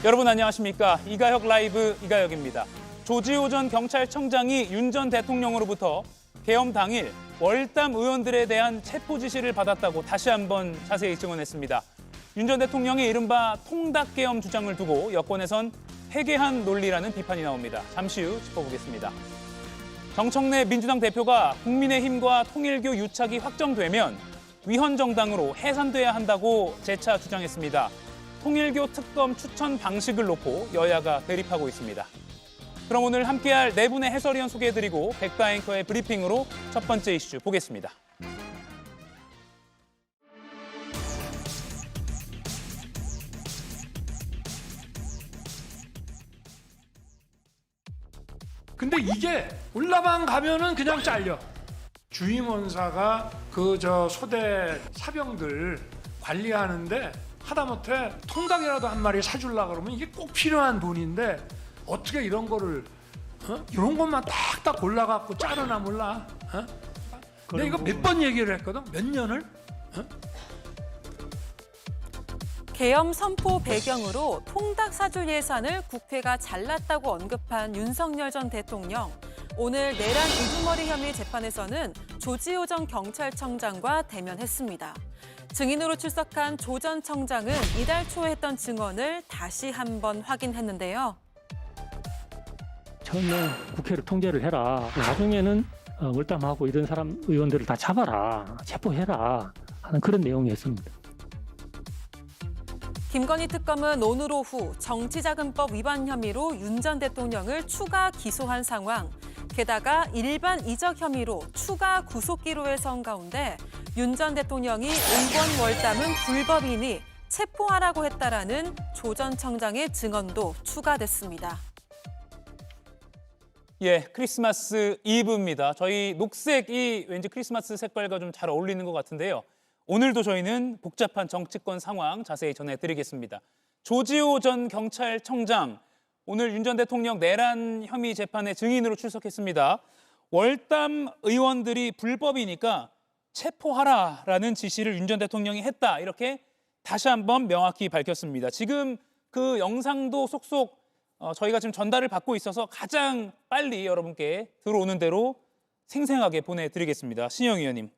여러분 안녕하십니까? 이가혁 라이브 이가혁입니다. 조지호 전 경찰청장이 윤 전 대통령으로부터 계엄 당일 월담 의원들에 대한 체포 지시를 받았다고 다시 한번 자세히 증언했습니다. 윤 전 대통령의 이른바 통닭계엄 주장을 두고 여권에선 회개한 논리라는 비판이 나옵니다. 잠시 후 짚어보겠습니다. 정청래 민주당 대표가 국민의힘과 통일교 유착이 확정되면 위헌정당으로 해산돼야 한다고 재차 주장했습니다. 통일교 특검 추천 방식을 놓고 여야가 대립하고 있습니다. 그럼 오늘 함께할 네 분의 해설위원 소개해드리고 백가 앵커의 브리핑으로 첫 번째 이슈 보겠습니다. 근데 이게 울라방 가면은 그냥 잘려. 주임원사가 그 소대 사병들 관리하는데 하다못해 통닭이라도 한 마리 사주려고 그러면 이게 꼭 필요한 돈인데 어떻게 이런 거를 이런 것만 딱딱 골라갖고 자르나 몰라. 내가 이거 몇 번 얘기를 했거든. 몇 년을. 계엄 선포 배경으로 통닭 사줄 예산을 국회가 잘랐다고 언급한 윤석열 전 대통령. 오늘 내란 우두머리 혐의 재판에서는 조지호 전 경찰청장과 대면했습니다. 증인으로 출석한 조 전 청장은 이달 초에 했던 증언을 다시 한번 확인했는데요. 처음에 국회를 통제를 해라. 나중에는 월담하고 이런 의원들을 다 잡아라. 체포해라. 하는 그런 내용이었습니다. 김건희 특검은 오늘 오후 정치자금법 위반 혐의로 윤 전 대통령을 추가 기소한 상황. 게다가 일반 이적 혐의로 추가 구속기로에 선 가운데 윤 전 대통령이 은권 월담은 불법이니 체포하라고 했다라는 조 전 청장의 증언도 추가됐습니다. 예, 크리스마스 이브입니다. 저희 녹색이 왠지 크리스마스 색깔과 좀 잘 어울리는 것 같은데요. 오늘도 저희는 복잡한 정치권 상황 자세히 전해드리겠습니다. 조지호 전 경찰청장, 오늘 윤 전 대통령 내란 혐의 재판에 증인으로 출석했습니다. 월담 의원들이 불법이니까 체포하라라는 지시를 윤 전 대통령이 했다. 이렇게 다시 한번 명확히 밝혔습니다. 지금 그 영상도 속속 저희가 지금 전달을 받고 있어서 가장 빨리 여러분께 들어오는 대로 생생하게 보내드리겠습니다. 신영 의원님.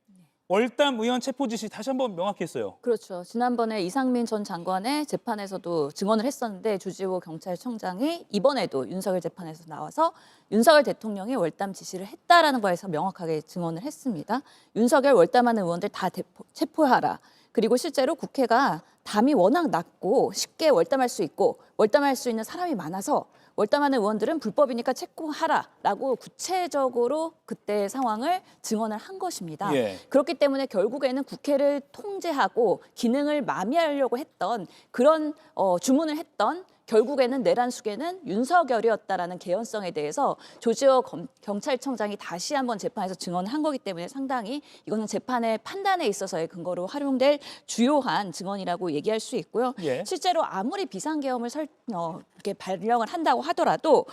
월담 의원 체포 지시 다시 한번 명확히 했어요. 그렇죠. 지난번에 이상민 전 장관의 재판에서도 증언을 했었는데 조지호 경찰청장이 이번에도 윤석열 재판에서 나와서 윤석열 대통령이 월담 지시를 했다라는 거에서 명확하게 증언을 했습니다. 윤석열 월담하는 의원들 다 체포하라. 그리고 실제로 국회가 담이 워낙 낮고 쉽게 월담할 수 있고 월담할 수 있는 사람이 많아서 월담하는 의원들은 불법이니까 체포하라라고 구체적으로 그때 상황을 증언을 한 것입니다. 예. 그렇기 때문에 결국에는 국회를 통제하고 기능을 마비하려고 했던 그런 주문을 했던 결국에는 내란 수괴는 윤석열이었다라는 개연성에 대해서 조지호 경찰청장이 다시 한번 재판에서 증언을 한 거기 때문에 상당히 이거는 재판의 판단에 있어서의 근거로 활용될 주요한 증언이라고 얘기할 수 있고요. 예. 실제로 아무리 비상계엄을 이렇게 발령을 한다고 하더라도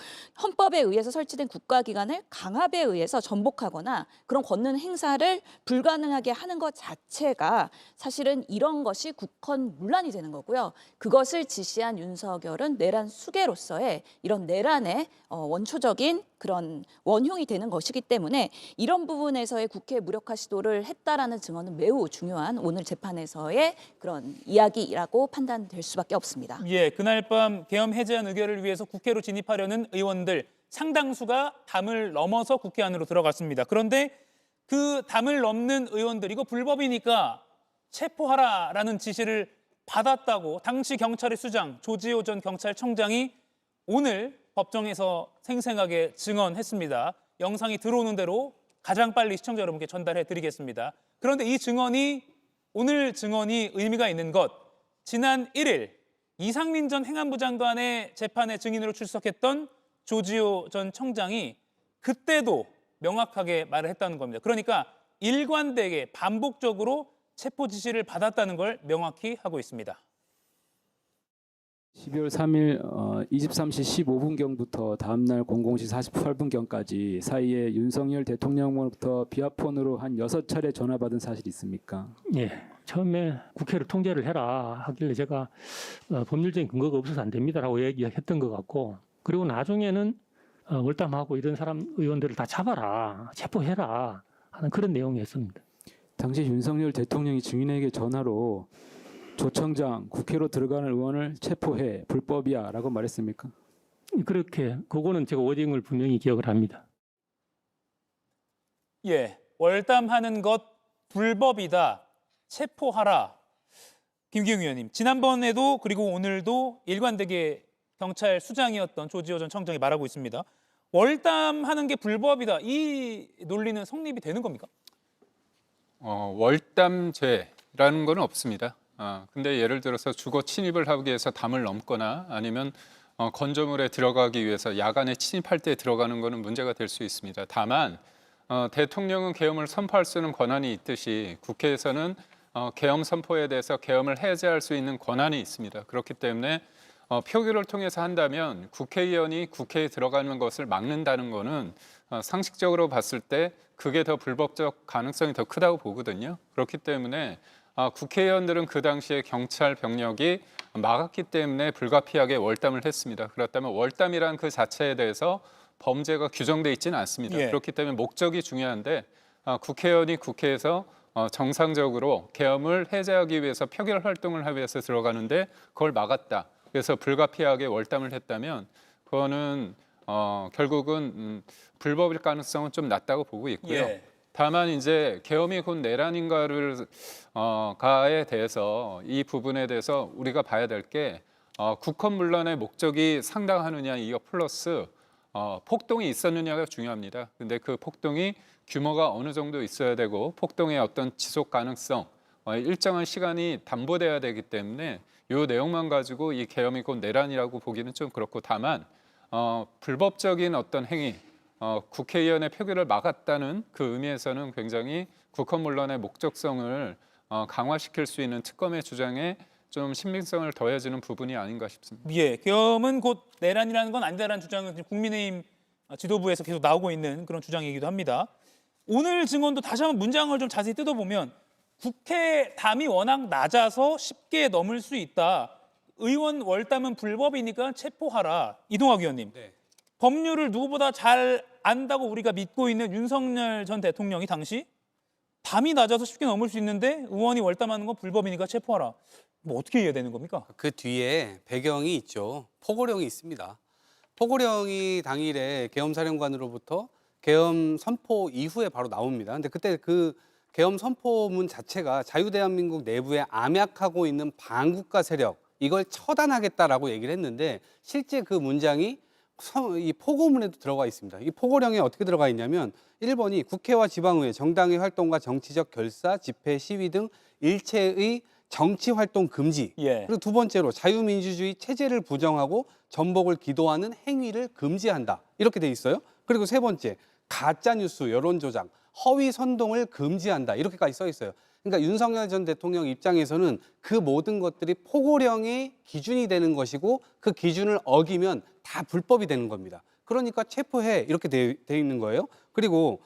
헌법에 의해서 설치된 국가기관을 강압에 의해서 전복하거나 그런 권능 행사를 불가능하게 하는 것 자체가 사실은 이런 것이 국헌문란이 되는 거고요. 그것을 지시한 윤석열은 내란 수괴로서의 이런 내란의 원초적인 그런 원흉이 되는 것이기 때문에 이런 부분에서의 국회 무력화 시도를 했다라는 증언은 매우 중요한 오늘 재판에서의 그런 이야기라고 판단될 수밖에 없습니다. 예, 그날 밤 계엄 해제안 의결을 위해서 국회로 진입하려는 의원들 상당수가 담을 넘어서 국회 안으로 들어갔습니다. 그런데 그 담을 넘는 의원들 이거 불법이니까 체포하라라는 지시를 받았다고 당시 경찰의 수장 조지호 전 경찰청장이 오늘 법정에서 생생하게 증언했습니다. 영상이 들어오는 대로 가장 빨리 시청자 여러분께 전달해 드리겠습니다. 그런데 이 증언이 오늘 증언이 의미가 있는 것, 지난 1일 이상민 전 행안부 장관의 재판에 증인으로 출석했던 조지호 전 청장이 그때도 명확하게 말을 했다는 겁니다. 그러니까 일관되게 반복적으로 체포 지시를 받았다는 걸 명확히 하고 있습니다. 12월 3일 23시 15분경부터 다음 날 00시 48분경까지 사이에 윤석열 대통령으로부터 비아폰으로 한 6차례 전화 받은 사실이 있습니까? 예. 처음에 국회를 통제를 해라 하길래 제가 법률적인 근거가 없어서 안 됩니다라고 얘기했던 것 같고, 그리고 나중에는 월담하고 이런 사람 의원들을 다 잡아라, 체포해라 하는 그런 내용이었습니다. 당시 윤석열 대통령이 증인에게 전화로 조청장 국회로 들어가는 의원을 체포해 불법이야라고 말했습니까? 그렇게 그거는 제가 워딩을 분명히 기억을 합니다. 예, 월담하는 것 불법이다. 체포하라. 김기웅 의원님, 지난번에도 그리고 오늘도 일관되게 경찰 수장이었던 조지호 전 청장이 말하고 있습니다. 월담하는 게 불법이다. 이 논리는 성립이 되는 겁니까? 월담죄라는 건 없습니다. 근데 예를 들어서 주거 침입을 하기 위해서 담을 넘거나 아니면 건조물에 들어가기 위해서 야간에 침입할 때 들어가는 거는 문제가 될 수 있습니다. 다만 대통령은 계엄을 선포할 수 있는 권한이 있듯이 국회에서는 계엄 선포에 대해서 계엄을 해제할 수 있는 권한이 있습니다. 그렇기 때문에 표결을 통해서 한다면 국회의원이 국회에 들어가는 것을 막는다는 것은 상식적으로 봤을 때 그게 더 불법적 가능성이 더 크다고 보거든요. 그렇기 때문에 국회의원들은 그 당시에 경찰 병력이 막았기 때문에 불가피하게 월담을 했습니다. 그렇다면 월담이란 그 자체에 대해서 범죄가 규정돼 있지는 않습니다. 예. 그렇기 때문에 목적이 중요한데 국회의원이 국회에서 정상적으로 계엄을 해제하기 위해서 표결 활동을 하기 위해서 들어가는데 그걸 막았다. 그래서 불가피하게 월담을 했다면 그거는 결국은 불법일 가능성은 좀 낮다고 보고 있고요. 예. 다만 이제 계엄이 곧 내란인가를 가에 대해서 이 부분에 대해서 우리가 봐야 될 게 국헌문란의 목적이 상당하느냐 이거 플러스 폭동이 있었느냐가 중요합니다. 근데 그 폭동이 규모가 어느 정도 있어야 되고 폭동의 어떤 지속 가능성 일정한 시간이 담보돼야 되기 때문에 이 내용만 가지고 이 계엄이 곧 내란이라고 보기는 좀 그렇고, 다만 불법적인 어떤 행위 국회의원의 표결을 막았다는 그 의미에서는 굉장히 국헌문란의 목적성을 강화시킬 수 있는 특검의 주장에 좀 신빙성을 더해주는 부분이 아닌가 싶습니다. 예, 계엄은 곧 내란이라는 건 아니다라는 주장은 지금 국민의힘 지도부에서 계속 나오고 있는 그런 주장이기도 합니다. 오늘 증언도 다시 한번 문장을 좀 자세히 뜯어보면 국회 담이 워낙 낮아서 쉽게 넘을 수 있다. 의원 월담은 불법이니까 체포하라. 이동학 의원님. 네. 법률을 누구보다 잘 안다고 우리가 믿고 있는 윤석열 전 대통령이 당시 담이 낮아서 쉽게 넘을 수 있는데 의원이 월담하는 건 불법이니까 체포하라. 뭐 어떻게 이해해야 되는 겁니까? 그 뒤에 배경이 있죠. 포고령이 있습니다. 포고령이 당일에 계엄사령관으로부터 계엄 선포 이후에 바로 나옵니다. 근데 그때 그 계엄 선포문 자체가 자유대한민국 내부에 암약하고 있는 반국가 세력 이걸 처단하겠다라고 얘기를 했는데 실제 그 문장이 이 포고문에도 들어가 있습니다. 이 포고령에 어떻게 들어가 있냐면 1번이 국회와 지방의회, 정당의 활동과 정치적 결사, 집회, 시위 등 일체의 정치 활동 금지. 예. 그리고 두 번째로 자유민주주의 체제를 부정하고 전복을 기도하는 행위를 금지한다. 이렇게 돼 있어요. 그리고 세 번째, 가짜 뉴스, 여론 조작, 허위 선동을 금지한다. 이렇게까지 써 있어요. 그러니까 윤석열 전 대통령 입장에서는 그 모든 것들이 포고령의 기준이 되는 것이고 그 기준을 어기면 다 불법이 되는 겁니다. 그러니까 체포해 이렇게 돼 있는 거예요. 그리고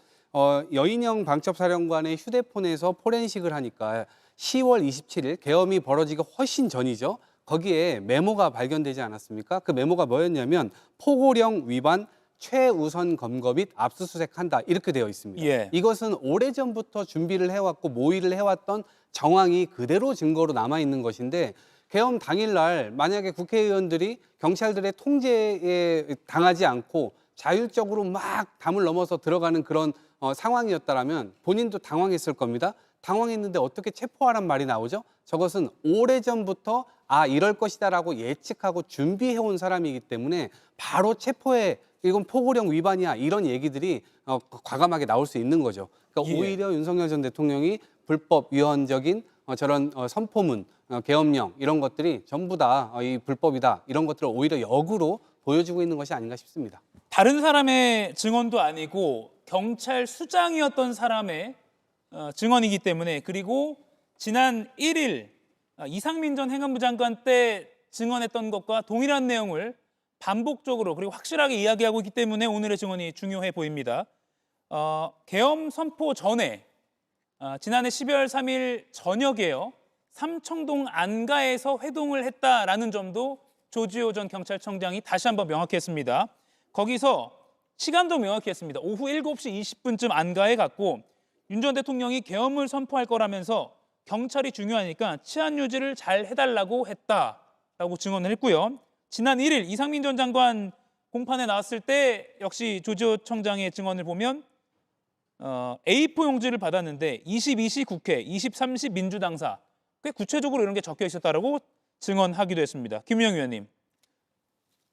여인영 방첩사령관의 휴대폰에서 포렌식을 하니까 10월 27일 계엄이 벌어지기 훨씬 전이죠. 거기에 메모가 발견되지 않았습니까? 그 메모가 뭐였냐면 포고령 위반 최우선 검거 및 압수수색한다 이렇게 되어 있습니다. 예. 이것은 오래전부터 준비를 해왔고 모의를 해왔던 정황이 그대로 증거로 남아있는 것인데 계엄 당일날 만약에 국회의원들이 경찰들의 통제에 당하지 않고 자율적으로 막 담을 넘어서 들어가는 그런 상황이었다면 본인도 당황했을 겁니다. 당황했는데 어떻게 체포하란 말이 나오죠? 저것은 오래전부터 이럴 것이다라고 예측하고 준비해온 사람이기 때문에 바로 체포해 이건 포고령 위반이야 이런 얘기들이 과감하게 나올 수 있는 거죠. 그러니까 예. 오히려 윤석열 전 대통령이 불법 위헌적인 저런 선포문, 계엄령 이런 것들이 전부 다 이 불법이다 이런 것들을 오히려 역으로 보여주고 있는 것이 아닌가 싶습니다. 다른 사람의 증언도 아니고 경찰 수장이었던 사람의 증언이기 때문에, 그리고 지난 1일 이상민 전 행안부 장관 때 증언했던 것과 동일한 내용을 반복적으로 그리고 확실하게 이야기하고 있기 때문에 오늘의 증언이 중요해 보입니다. 계엄 선포 전에 지난해 12월 3일 저녁에요. 삼청동 안가에서 회동을 했다라는 점도 조지호 전 경찰청장이 다시 한번 명확했습니다. 거기서 시간도 명확했습니다. 오후 7시 20분쯤 안가에 갔고 윤 전 대통령이 계엄을 선포할 거라면서 경찰이 중요하니까 치안 유지를 잘 해달라고 했다라고 증언을 했고요. 지난 1일 이상민 전 장관 공판에 나왔을 때 역시 조지호 청장의 증언을 보면 A4 용지를 받았는데 22시 국회, 23시 민주당사 꽤 구체적으로 이런 게 적혀 있었다라고 증언하기도 했습니다. 김유영 의원님,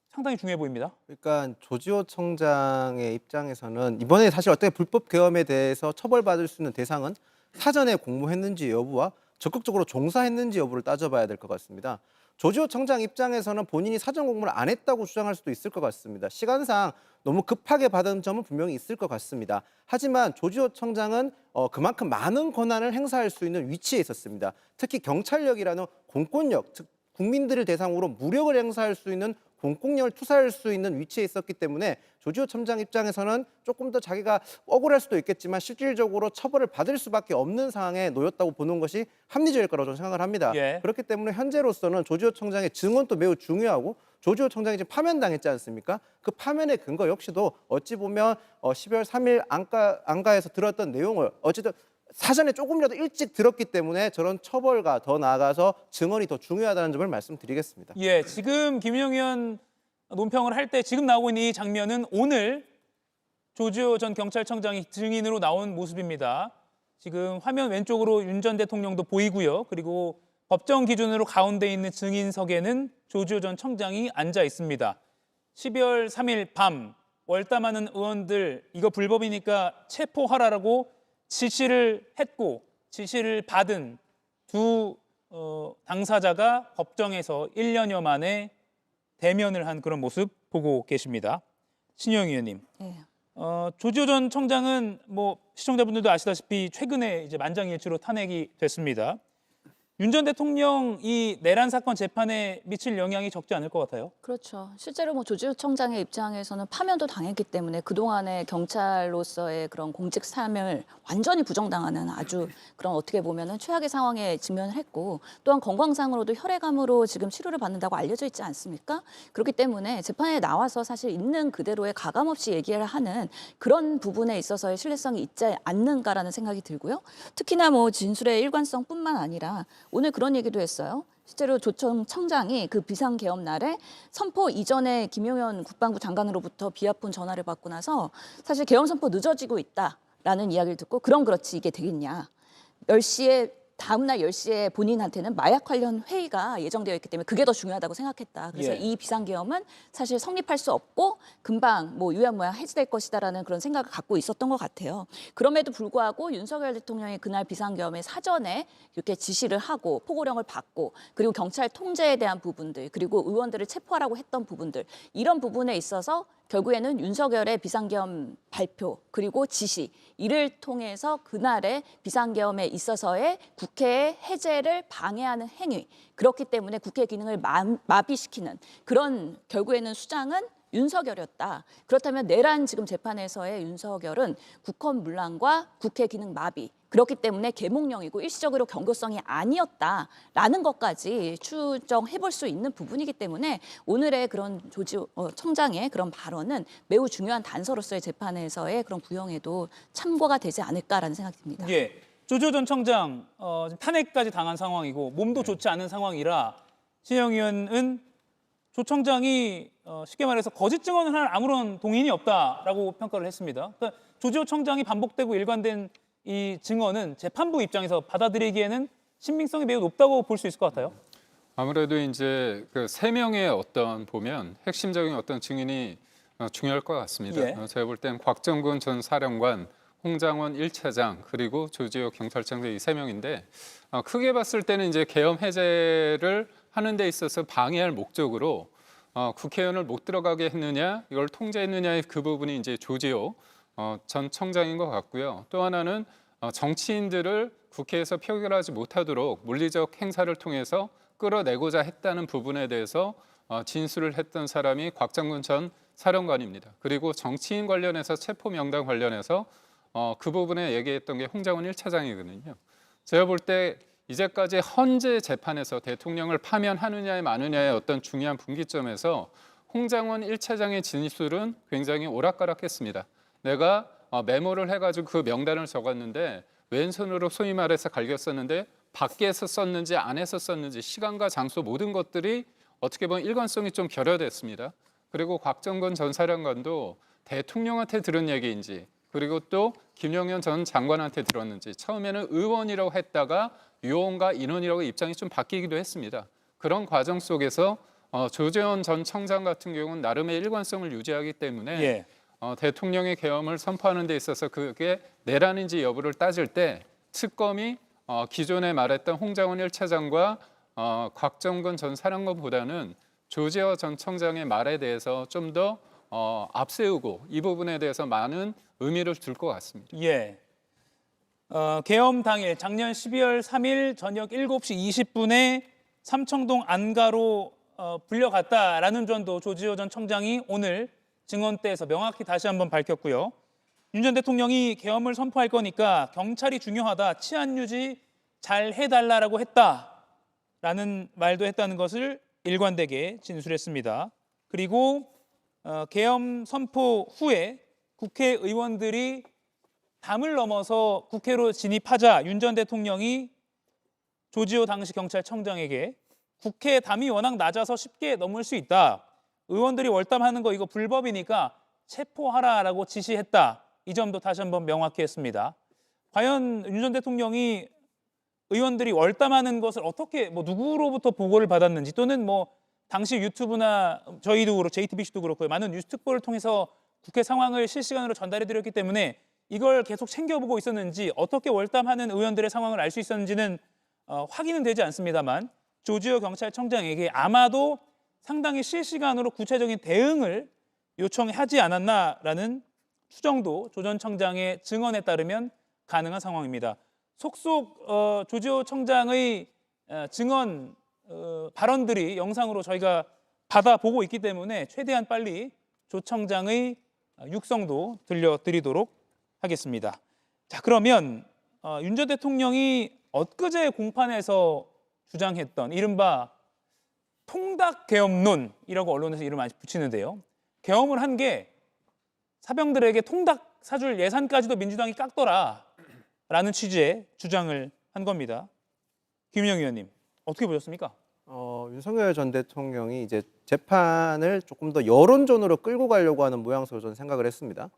상당히 중요해 보입니다. 그러니까 조지호 청장의 입장에서는 이번에 사실 어떻게 불법 계엄에 대해서 처벌받을 수 있는 대상은 사전에 공모했는지 여부와 적극적으로 종사했는지 여부를 따져봐야 될 것 같습니다. 조지호 청장 입장에서는 본인이 사전 공모를 안 했다고 주장할 수도 있을 것 같습니다. 시간상 너무 급하게 받은 점은 분명히 있을 것 같습니다. 하지만 조지호 청장은 그만큼 많은 권한을 행사할 수 있는 위치에 있었습니다. 특히 경찰력이라는 공권력, 즉 국민들을 대상으로 무력을 행사할 수 있는 공권력을 투사할 수 있는 위치에 있었기 때문에 조지호 청장 입장에서는 조금 더 자기가 억울할 수도 있겠지만 실질적으로 처벌을 받을 수밖에 없는 상황에 놓였다고 보는 것이 합리적일 거라고 저는 생각을 합니다. 예. 그렇기 때문에 현재로서는 조지호 청장의 증언도 매우 중요하고 조지호 청장이 지금 파면당했지 않습니까? 그 파면의 근거 역시도 어찌 보면 12월 3일 안가에서 들었던 내용을 어쨌든 사전에 조금이라도 일찍 들었기 때문에 저런 처벌과 더 나아가서 증언이 더 중요하다는 점을 말씀드리겠습니다. 예, 지금 김유영 의원 논평을 할 때 지금 나오고 있는 이 장면은 오늘 조지호 전 경찰청장이 증인으로 나온 모습입니다. 지금 화면 왼쪽으로 윤 전 대통령도 보이고요. 그리고 법정 기준으로 가운데 있는 증인석에는 조지호 전 청장이 앉아 있습니다. 12월 3일 밤 월담하는 의원들 이거 불법이니까 체포하라라고 지시를 했고 지시를 받은 두 당사자가 법정에서 1년여 만에 대면을 한 그런 모습 보고 계십니다. 신유영 의원님, 네. 조지호 전 청장은 뭐 시청자분들도 아시다시피 최근에 이제 만장일치로 탄핵이 됐습니다. 윤 전 대통령 이 내란 사건 재판에 미칠 영향이 적지 않을 것 같아요. 그렇죠. 실제로 뭐 조지호 청장의 입장에서는 파면도 당했기 때문에 그동안의 경찰로서의 그런 공직 삶을 완전히 부정당하는 아주 그런 어떻게 보면은 최악의 상황에 직면을 했고 또한 건강상으로도 혈액암으로 지금 치료를 받는다고 알려져 있지 않습니까? 그렇기 때문에 재판에 나와서 사실 있는 그대로의 가감 없이 얘기를 하는 그런 부분에 있어서의 신뢰성이 있지 않는가라는 생각이 들고요. 특히나 뭐 진술의 일관성뿐만 아니라 오늘 그런 얘기도 했어요. 실제로 조 청장이 그 비상계엄 날에 선포 이전에 김용현 국방부 장관으로부터 비아폰 전화를 받고 나서 사실 계엄 선포 늦어지고 있다라는 이야기를 듣고 그럼 그렇지 이게 되겠냐. 10시에 다음날 10시에 본인한테는 마약 관련 회의가 예정되어 있기 때문에 그게 더 중요하다고 생각했다. 그래서 예. 이 비상계엄은 사실 성립할 수 없고 금방 뭐 유야무야 해지될 것이다라는 그런 생각을 갖고 있었던 것 같아요. 그럼에도 불구하고 윤석열 대통령이 그날 비상계엄에 사전에 이렇게 지시를 하고 포고령을 받고 그리고 경찰 통제에 대한 부분들 그리고 의원들을 체포하라고 했던 부분들 이런 부분에 있어서 결국에는 윤석열의 비상계엄 발표 그리고 지시 이를 통해서 그날의 비상계엄에 있어서의 국회의 해제를 방해하는 행위 그렇기 때문에 국회 기능을 마비시키는 그런 결국에는 수장은 윤석열이었다. 그렇다면 내란 지금 재판에서의 윤석열은 국헌문란과 국회 기능 마비 그렇기 때문에 계몽령이고 일시적으로 경고성이 아니었다라는 것까지 추정해 볼 수 있는 부분이기 때문에 오늘의 그런 조지호 청장의 그런 발언은 매우 중요한 단서로서의 재판에서의 그런 구형에도 참고가 되지 않을까라는 생각이 듭니다. 예, 조지호 전 청장 탄핵까지 당한 상황이고 몸도 좋지 않은 상황이라 신영 의원은 조 청장이 쉽게 말해서 거짓 증언을 할 아무런 동의인이 없다라고 평가를 했습니다. 그러니까 조지호 청장이 반복되고 일관된 이 증언은 재판부 입장에서 받아들이기에는 신빙성이 매우 높다고 볼 수 있을 것 같아요. 아무래도 이제 그 세 명의 어떤 보면 핵심적인 어떤 증인이 중요할 것 같습니다. 예. 제가 볼 땐 곽정근 전 사령관, 홍장원 1차장 그리고 조지호 경찰청장 이 세 명인데 크게 봤을 때는 이제 계엄 해제를 하는 데 있어서 방해할 목적으로 국회의원을 못 들어가게 했느냐, 이걸 통제했느냐의 그 부분이 이제 조지호 전 청장인 것 같고요. 또 하나는 정치인들을 국회에서 표결하지 못하도록 물리적 행사를 통해서 끌어내고자 했다는 부분에 대해서 진술을 했던 사람이 곽정근 전 사령관입니다. 그리고 정치인 관련해서 체포 명단 관련해서 그 부분에 얘기했던 게 홍장원 1차장이거든요. 제가 볼 때 이제까지 헌재 재판에서 대통령을 파면하느냐에 마느냐의 어떤 중요한 분기점에서 홍장원 1차장의 진술은 굉장히 오락가락했습니다. 내가 메모를 해가지고 그 명단을 적었는데 왼손으로 소위 말해서 갈겼었는데 밖에서 썼는지 안에서 썼는지 시간과 장소 모든 것들이 어떻게 보면 일관성이 좀 결여됐습니다. 그리고 곽정근 전 사령관도 대통령한테 들은 얘기인지 그리고 또 김영현 전 장관한테 들었는지 처음에는 의원이라고 했다가 요원과 인원이라고 입장이 좀 바뀌기도 했습니다. 그런 과정 속에서 조재원 전 청장 같은 경우는 나름의 일관성을 유지하기 때문에 예. 대통령의 계엄을 선포하는 데 있어서 그게 내란인지 여부를 따질 때 특검이 기존에 말했던 홍장원 1차장과 곽정근 전 사령관보다는 조재원 전 청장의 말에 대해서 좀 더 앞세우고 이 부분에 대해서 많은 의미를 둘 것 같습니다. 예. 계엄 당일 작년 12월 3일 저녁 7시 20분에 삼청동 안가로 불려갔다라는 점도 조지호 전 청장이 오늘 증언대에서 명확히 다시 한번 밝혔고요. 윤 전 대통령이 계엄을 선포할 거니까 경찰이 중요하다, 치안 유지 잘 해달라고 했다라는 말도 했다는 것을 일관되게 진술했습니다. 그리고 계엄 선포 후에 국회의원들이 담을 넘어서 국회로 진입하자 윤 전 대통령이 조지호 당시 경찰청장에게 국회 담이 워낙 낮아서 쉽게 넘을 수 있다. 의원들이 월담하는 거 이거 불법이니까 체포하라라고 지시했다. 이 점도 다시 한번 명확히 했습니다. 과연 윤 전 대통령이 의원들이 월담하는 것을 어떻게 누구로부터 보고를 받았는지 또는 당시 유튜브나 저희도 그렇고 JTBC도 그렇고요. 많은 뉴스 특보를 통해서 국회 상황을 실시간으로 전달해 드렸기 때문에 이걸 계속 챙겨보고 있었는지 어떻게 월담하는 의원들의 상황을 알 수 있었는지는 확인은 되지 않습니다만 조지호 경찰청장에게 아마도 상당히 실시간으로 구체적인 대응을 요청하지 않았나라는 추정도 조 전 청장의 증언에 따르면 가능한 상황입니다. 속속 조지호 청장의 증언 발언들이 영상으로 저희가 받아보고 있기 때문에 최대한 빨리 조 청장의 육성도 들려드리도록 하겠습니다. 자, 그러면 윤 전 대통령이 엊그제 공판에서 주장했던 이른바 통닭계엄론이라고 언론에서 이름을 많이 붙이는데요. 계엄을 한 게 사병들에게 통닭 사줄 예산까지도 민주당이 깎더라라는 취지의 주장을 한 겁니다. 김은영 의원님, 어떻게 보셨습니까? 윤석열 전 대통령이 이제 재판을 조금 더 여론전으로 끌고 가려고 하는 모양새로 저는 생각을 했습니다.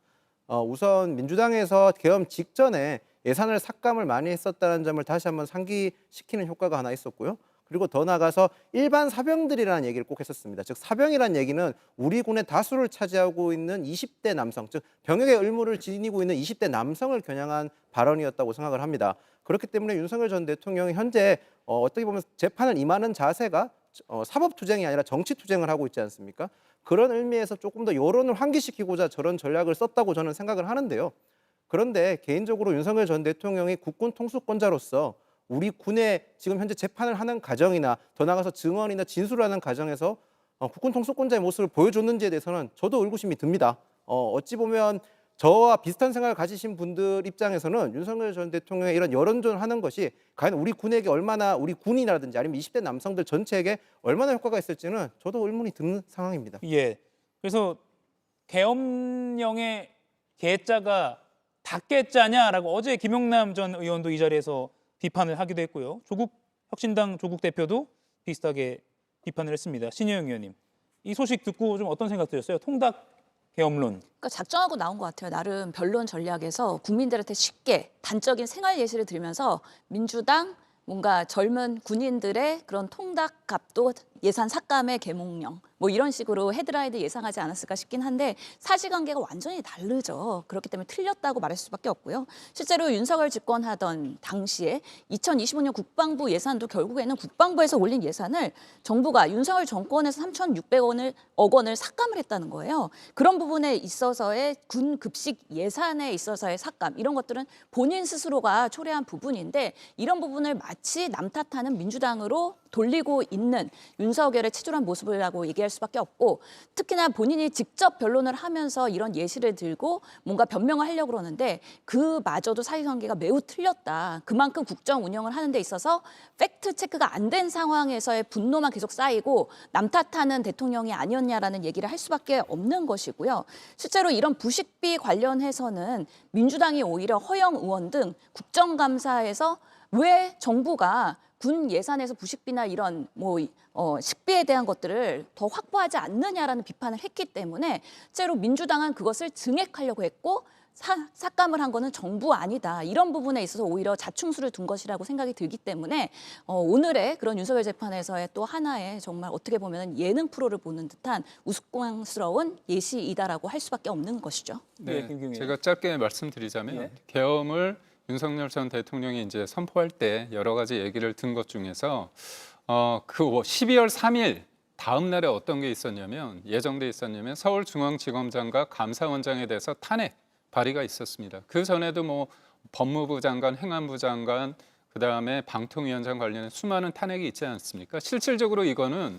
우선 민주당에서 계엄 직전에 예산을 삭감을 많이 했었다는 점을 다시 한번 상기시키는 효과가 하나 있었고요. 그리고 더 나아가서 일반 사병들이라는 얘기를 꼭 했었습니다. 즉 사병이라는 얘기는 우리 군의 다수를 차지하고 있는 20대 남성, 즉 병역의 의무를 지니고 있는 20대 남성을 겨냥한 발언이었다고 생각을 합니다. 그렇기 때문에 윤석열 전 대통령이 현재 어떻게 보면 재판을 임하는 자세가 사법투쟁이 아니라 정치투쟁을 하고 있지 않습니까? 그런 의미에서 조금 더 여론을 환기시키고자 저런 전략을 썼다고 저는 생각을 하는데요. 그런데 개인적으로 윤석열 전 대통령이 국군 통수권자로서 우리 군의 지금 현재 재판을 하는 과정이나 더 나아가서 증언이나 진술을 하는 과정에서 국군 통수권자의 모습을 보여줬는지에 대해서는 저도 의구심이 듭니다. 어찌 보면 저와 비슷한 생각을 가지신 분들 입장에서는 윤석열 전 대통령의 이런 여론전을 하는 것이 과연 우리 군에게 얼마나, 우리 군이라든지 아니면 20대 남성들 전체에게 얼마나 효과가 있을지는 저도 의문이 드는 상황입니다. 예. 그래서 계엄령의 계자가 닭계자냐라고 어제 김용남 전 의원도 이 자리에서 비판을 하기도 했고요. 혁신당 조국 대표도 비슷하게 비판을 했습니다. 신혜영 의원님, 이 소식 듣고 좀 어떤 생각 드셨어요? 통닭 계엄론. 그러니까 작정하고 나온 것 같아요. 나름 변론 전략에서 국민들한테 쉽게 단적인 생활 예시를 들면서 민주당 뭔가 젊은 군인들의 그런 통닭값도 예산 삭감의 계몽령 이런 식으로 헤드라인을 예상하지 않았을까 싶긴 한데 사실관계가 완전히 다르죠. 그렇기 때문에 틀렸다고 말할 수밖에 없고요. 실제로 윤석열 집권하던 당시에 2025년 국방부 예산도 결국에는 국방부에서 올린 예산을 정부가 윤석열 정권에서 3,600억 원을 삭감을 했다는 거예요. 그런 부분에 있어서의 군 급식 예산에 있어서의 삭감 이런 것들은 본인 스스로가 초래한 부분인데 이런 부분을 마치 남 탓하는 민주당으로 돌리고 있는 윤석열의 치졸한 모습이라고 얘기할 수밖에 없고 특히나 본인이 직접 변론을 하면서 이런 예시를 들고 뭔가 변명을 하려고 그러는데 그마저도 사실관계가 매우 틀렸다. 그만큼 국정 운영을 하는 데 있어서 팩트 체크가 안 된 상황에서의 분노만 계속 쌓이고 남 탓하는 대통령이 아니었냐라는 얘기를 할 수밖에 없는 것이고요. 실제로 이런 부식비 관련해서는 민주당이 오히려 허영 의원 등 국정감사에서 왜 정부가 군 예산에서 부식비나 이런 식비에 대한 것들을 더 확보하지 않느냐라는 비판을 했기 때문에 실제로 민주당은 그것을 증액하려고 했고 삭감을 한 거는 정부 아니다. 이런 부분에 있어서 오히려 자충수를 둔 것이라고 생각이 들기 때문에 오늘의 그런 윤석열 재판에서의 또 하나의 정말 어떻게 보면 예능 프로를 보는 듯한 우스꽝스러운 예시이다라고 할 수밖에 없는 것이죠. 네, 김경일. 제가 짧게 말씀드리자면 계엄을 윤석열 전 대통령이 이제 선포할 때 여러 가지 얘기를 든 것 중에서 그 12월 3일 다음 날에 어떤 게 있었냐면 예정돼 있었냐면 서울중앙지검장과 감사원장에 대해서 탄핵 발의가 있었습니다. 그 전에도 뭐 법무부 장관, 행안부 장관, 그다음에 방통위원장 관련해 수많은 탄핵이 있지 않습니까? 실질적으로 이거는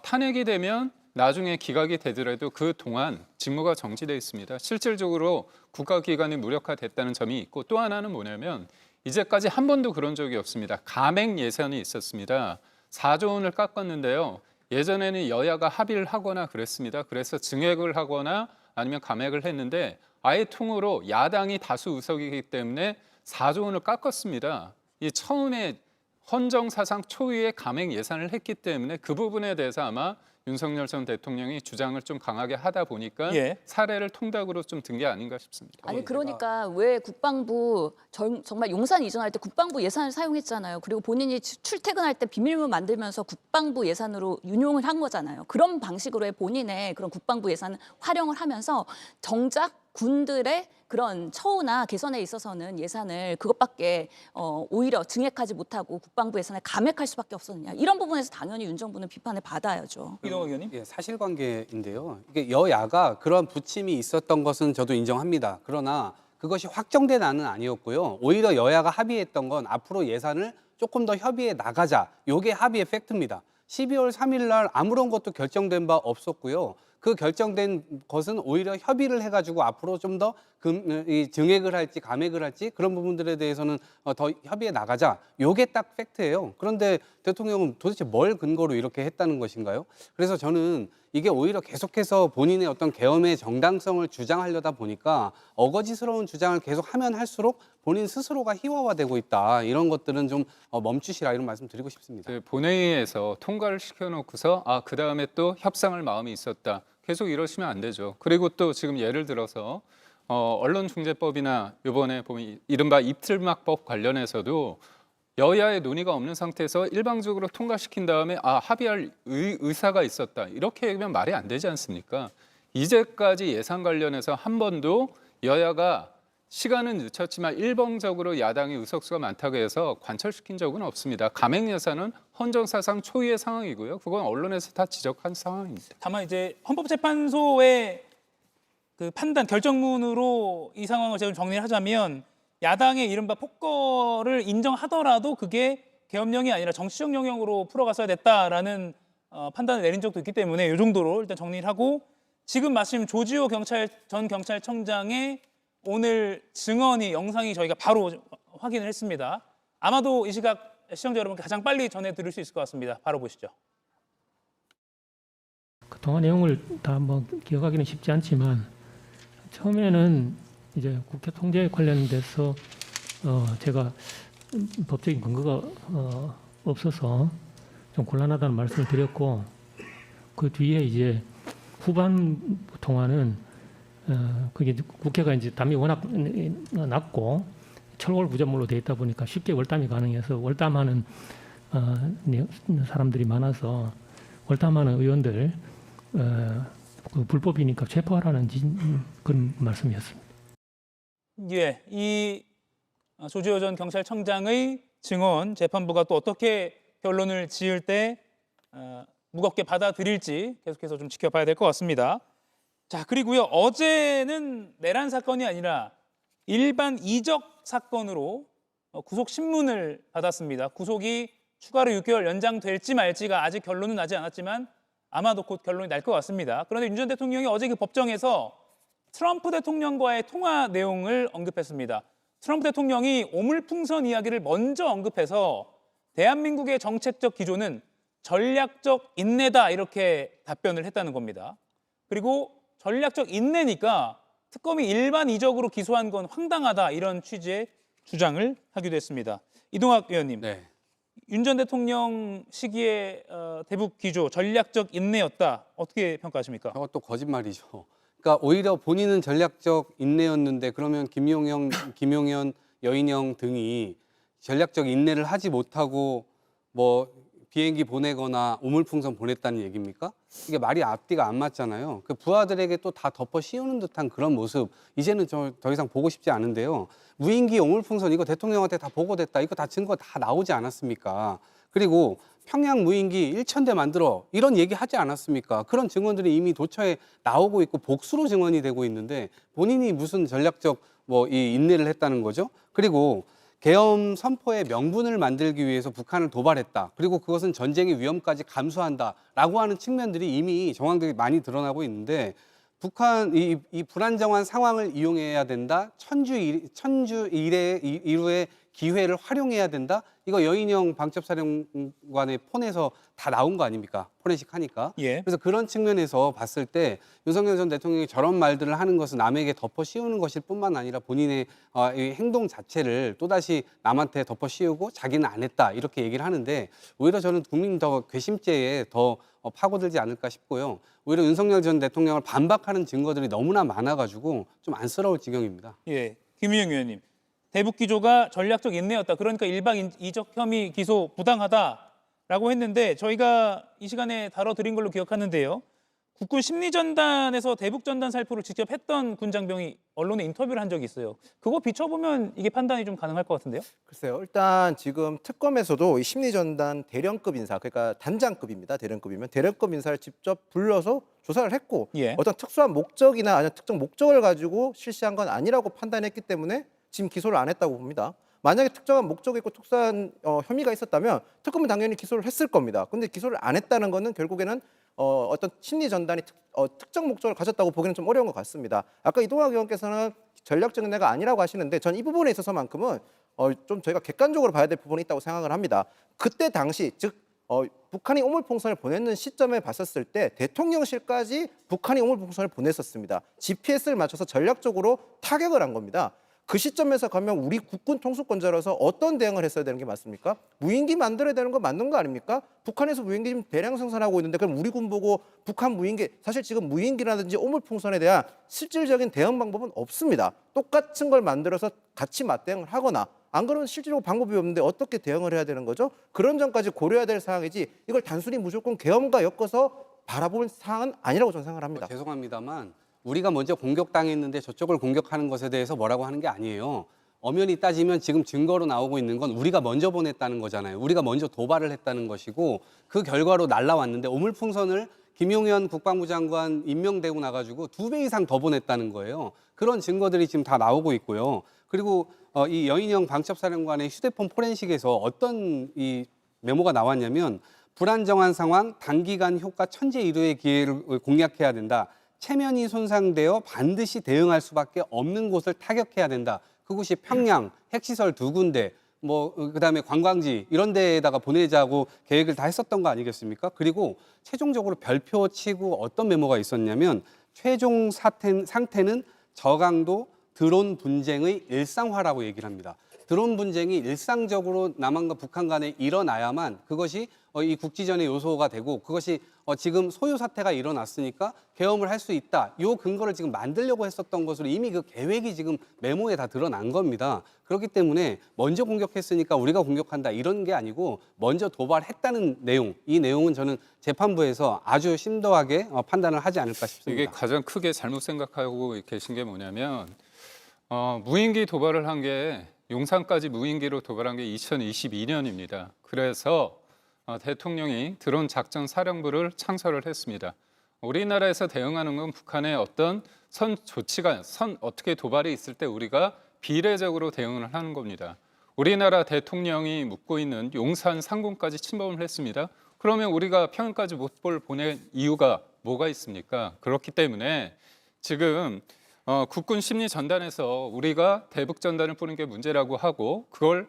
탄핵이 되면 나중에 기각이 되더라도 그 동안 직무가 정지돼 있습니다. 실질적으로 국가기관이 무력화됐다는 점이 있고 또 하나는 뭐냐면 이제까지 한 번도 그런 적이 없습니다. 감액 예산이 있었습니다. 4조 원을 깎았는데요. 예전에는 여야가 합의를 하거나 그랬습니다. 그래서 증액을 하거나 아니면 감액을 했는데 아예 통으로 야당이 다수 의석이기 때문에 4조 원을 깎았습니다. 이 처음에 헌정사상 초유의 감액 예산을 했기 때문에 그 부분에 대해서 아마 윤석열 전 대통령이 주장을 좀 강하게 하다 보니까 사례를 통닭으로 좀 든 게 아닌가 싶습니다. 아니 그러니까 왜 국방부 정말 용산 이전할 때 국방부 예산을 사용했잖아요. 그리고 본인이 출퇴근할 때 비밀문 만들면서 국방부 예산으로 운용을 한 거잖아요. 그런 방식으로의 본인의 그런 국방부 예산을 활용을 하면서 정작 군들의 그런 처우나 개선에 있어서는 예산을 그것밖에 오히려 증액하지 못하고 국방부 예산을 감액할 수밖에 없었느냐. 이런 부분에서 당연히 윤 정부는 비판을 받아야죠. 이동호 의원님. 예, 사실관계인데요. 이게 여야가 그런 부침이 있었던 것은 저도 인정합니다. 그러나 그것이 확정된 안은 아니었고요. 오히려 여야가 합의했던 건 앞으로 예산을 조금 더 협의해 나가자. 이게 합의의 팩트입니다. 12월 3일 날 아무런 것도 결정된 바 없었고요. 그 결정된 것은 오히려 협의를 해가지고 앞으로 좀 더 증액을 할지 감액을 할지 그런 부분들에 대해서는 더 협의해 나가자. 요게 딱 팩트예요. 그런데 대통령은 도대체 뭘 근거로 이렇게 했다는 것인가요? 그래서 저는 이게 오히려 계속해서 본인의 어떤 계엄의 정당성을 주장하려다 보니까 어거지스러운 주장을 계속 하면 할수록 본인 스스로가 희화화되고 있다. 이런 것들은 좀 멈추시라 이런 말씀 드리고 싶습니다. 본회의에서 통과를 시켜놓고서 그 다음에 또 협상할 마음이 있었다. 계속 이러시면 안 되죠. 그리고 또 지금 예를 들어서 언론중재법이나 이번에 보면 이른바 입틀막법 관련해서도 여야의 논의가 없는 상태에서 일방적으로 통과시킨 다음에 합의할 의사가 있었다. 이렇게 얘기하면 말이 안 되지 않습니까? 이제까지 예산 관련해서 한 번도 여야가 시간은 늦췄지만 일방적으로 야당이 의석수가 많다고 해서 관철시킨 적은 없습니다. 감액 예산은 헌정사상 초유의 상황이고요. 그건 언론에서 다 지적한 상황입니다. 다만 이제 헌법재판소의 그 판단 결정문으로 이 상황을 제가 정리를 하자면 야당의 이른바 폭거를 인정하더라도 그게 계엄령이 아니라 정치적 영역으로 풀어갔어야 됐다라는 판단을 내린 적도 있기 때문에 이 정도로 일단 정리를 하고 지금 마침 조지호 전 경찰청장의 오늘 증언이 영상이 저희가 바로 확인을 했습니다. 아마도 이 시각 시청자 여러분께 가장 빨리 전해드릴 수 있을 것 같습니다. 바로 보시죠. 그동안 내용을 다 뭐 기억하기는 쉽지 않지만 처음에는 이제 국회 통제 관련돼서 제가 법적인 근거가 없어서 좀 곤란하다는 말씀을 드렸고 그 뒤에 이제 후반 통화는 그게 국회가 이제 담이 워낙 낮고 철골 구조물로 돼 있다 보니까 쉽게 월담이 가능해서 월담하는 사람들이 많아서 월담하는 의원들 그 불법이니까 체포하라는 그런 말씀이었습니다. 예, 이 조지호 전 경찰청장의 증언 재판부가 또 어떻게 결론을 지을 때 무겁게 받아들일지 계속해서 좀 지켜봐야 될 것 같습니다. 자, 그리고요. 어제는 내란 사건이 아니라 일반 이적 사건으로 구속 신문을 받았습니다. 구속이 추가로 6개월 연장될지 말지가 아직 결론은 나지 않았지만 아마도 곧 결론이 날 것 같습니다. 그런데 윤 전 대통령이 어제 그 법정에서 트럼프 대통령과의 통화 내용을 언급했습니다. 트럼프 대통령이 오물풍선 이야기를 먼저 언급해서 대한민국의 정책적 기조는 전략적 인내다 이렇게 답변을 했다는 겁니다. 그리고 전략적 인내니까 특검이 일반이적으로 기소한 건 황당하다 이런 취지의 주장을 하기도 했습니다. 이동학 의원님, 네. 윤 전 대통령 시기에 대북 기조 전략적 인내였다 어떻게 평가하십니까? 저것도 거짓말이죠. 그러니까 오히려 본인은 전략적 인내였는데 그러면 김용현, 여인영 등이 전략적 인내를 하지 못하고 뭐 비행기 보내거나 우물풍선 보냈다는 얘기입니까? 이게 말이 앞뒤가 안 맞잖아요. 그 부하들에게 또 다 덮어 씌우는 듯한 그런 모습 이제는 저 더 이상 보고 싶지 않은데요. 무인기 우물풍선 이거 대통령한테 다 보고됐다. 이거 다 증거 다 나오지 않았습니까? 그리고 평양 무인기 1,000대 만들어 이런 얘기 하지 않았습니까? 그런 증언들이 이미 도처에 나오고 있고 복수로 증언이 되고 있는데 본인이 무슨 전략적 뭐 이 인내를 했다는 거죠? 그리고 계엄 선포의 명분을 만들기 위해서 북한을 도발했다. 그리고 그것은 전쟁의 위험까지 감수한다라고 하는 측면들이 이미 정황들이 많이 드러나고 있는데 북한 이 불안정한 상황을 이용해야 된다. 천주 일의 기회를 활용해야 된다. 이거 여인영 방첩사령관의 폰에서 다 나온 거 아닙니까? 포렌식 하니까. 예. 그래서 그런 측면에서 봤을 때 윤석열 전 대통령이 저런 말들을 하는 것은 남에게 덮어 씌우는 것일 뿐만 아니라 본인의 이 행동 자체를 또다시 남한테 덮어 씌우고 자기는 안 했다 이렇게 얘기를 하는데 오히려 저는 국민 더 괘씸죄에 더 파고들지 않을까 싶고요. 오히려 윤석열 전 대통령을 반박하는 증거들이 너무나 많아가지고 좀 안쓰러울 지경입니다. 예, 김유영 의원님. 대북 기조가 전략적 인내였다. 그러니까 일방이적 혐의 기소 부당하다라고 했는데 저희가 이 시간에 다뤄드린 걸로 기억하는데요. 국군 심리전단에서 대북전단 살포를 직접 했던 군장병이 언론에 인터뷰를 한 적이 있어요. 그거 비춰보면 이게 판단이 좀 가능할 것 같은데요. 글쎄요. 일단 지금 특검에서도 이 심리전단 대령급 인사, 그러니까 단장급입니다. 대령급이면 대령급 인사를 직접 불러서 조사를 했고 예. 어떤 특수한 목적이나 아니면 특정 목적을 가지고 실시한 건 아니라고 판단했기 때문에 지금 기소를 안 했다고 봅니다. 만약에 특정한 목적이 있고 특수한 혐의가 있었다면 특검은 당연히 기소를 했을 겁니다. 근데 기소를 안 했다는 거는 결국에는 어떤 심리 전단이 특정 목적을 가졌다고 보기는 좀 어려운 것 같습니다. 아까 이동학 의원께서는 전략적 인내가 아니라고 하시는데 전 이 부분에 있어서만큼은 좀 저희가 객관적으로 봐야 될 부분이 있다고 생각을 합니다. 그때 당시 즉 북한이 오물풍선을 보냈는 시점에 봤었을 때 대통령실까지 북한이 오물풍선을 보냈었습니다. GPS를 맞춰서 전략적으로 타격을 한 겁니다. 그 시점에서 가면 우리 국군 통수권자로서 어떤 대응을 했어야 되는 게 맞습니까? 무인기 만들어야 되는 거 맞는 거 아닙니까? 북한에서 무인기 지금 대량 생산하고 있는데 그럼 우리 군 보고 북한 무인기, 사실 지금 무인기라든지 오물풍선에 대한 실질적인 대응 방법은 없습니다. 똑같은 걸 만들어서 같이 맞대응을 하거나 안 그러면 실질적으로 방법이 없는데 어떻게 대응을 해야 되는 거죠? 그런 점까지 고려해야 될 사항이지 이걸 단순히 무조건 계엄과 엮어서 바라볼 사항은 아니라고 저는 생각을 합니다. 죄송합니다만 우리가 먼저 공격당했는데 저쪽을 공격하는 것에 대해서 뭐라고 하는 게 아니에요. 엄연히 따지면 지금 증거로 나오고 있는 건 우리가 먼저 보냈다는 거잖아요. 우리가 먼저 도발을 했다는 것이고 그 결과로 날라왔는데 오물풍선을 김용현 국방부 장관 임명되고 나가지고 2배 이상 더 보냈다는 거예요. 그런 증거들이 지금 다 나오고 있고요. 그리고 이 여인영 방첩사령관의 휴대폰 포렌식에서 어떤 이 메모가 나왔냐면 불안정한 상황, 단기간 효과 천재일우의 기회를 공략해야 된다. 체면이 손상되어 반드시 대응할 수밖에 없는 곳을 타격해야 된다. 그곳이 평양, 핵시설 2군데, 그다음에 관광지 이런 데에다가 보내자고 계획을 다 했었던 거 아니겠습니까? 그리고 최종적으로 별표치고 어떤 메모가 있었냐면 최종 상태는 저강도 드론 분쟁의 일상화라고 얘기를 합니다. 드론 분쟁이 일상적으로 남한과 북한 간에 일어나야만 그것이 이 국지전의 요소가 되고 그것이 지금 소요 사태가 일어났으니까 계엄을 할 수 있다. 이 근거를 지금 만들려고 했었던 것으로 이미 그 계획이 지금 메모에 다 드러난 겁니다. 그렇기 때문에 먼저 공격했으니까 우리가 공격한다 이런 게 아니고 먼저 도발했다는 내용, 이 내용은 저는 재판부에서 아주 심도하게 판단을 하지 않을까 싶습니다. 이게 가장 크게 잘못 생각하고 계신 게 뭐냐면 무인기 도발을 한 게 용산까지 무인기로 도발한 게 2022년입니다. 그래서 대통령이 드론 작전 사령부를 창설을 했습니다. 우리나라에서 대응하는 건 북한의 어떤 어떻게 도발이 있을 때 우리가 비례적으로 대응을 하는 겁니다. 우리나라 대통령이 묵고 있는 용산 상공까지 침범을 했습니다. 그러면 우리가 평일까지 못볼 보낼 이유가 뭐가 있습니까? 그렇기 때문에 지금 국군 심리 전단에서 우리가 대북 전단을 뿌린 게 문제라고 하고 그걸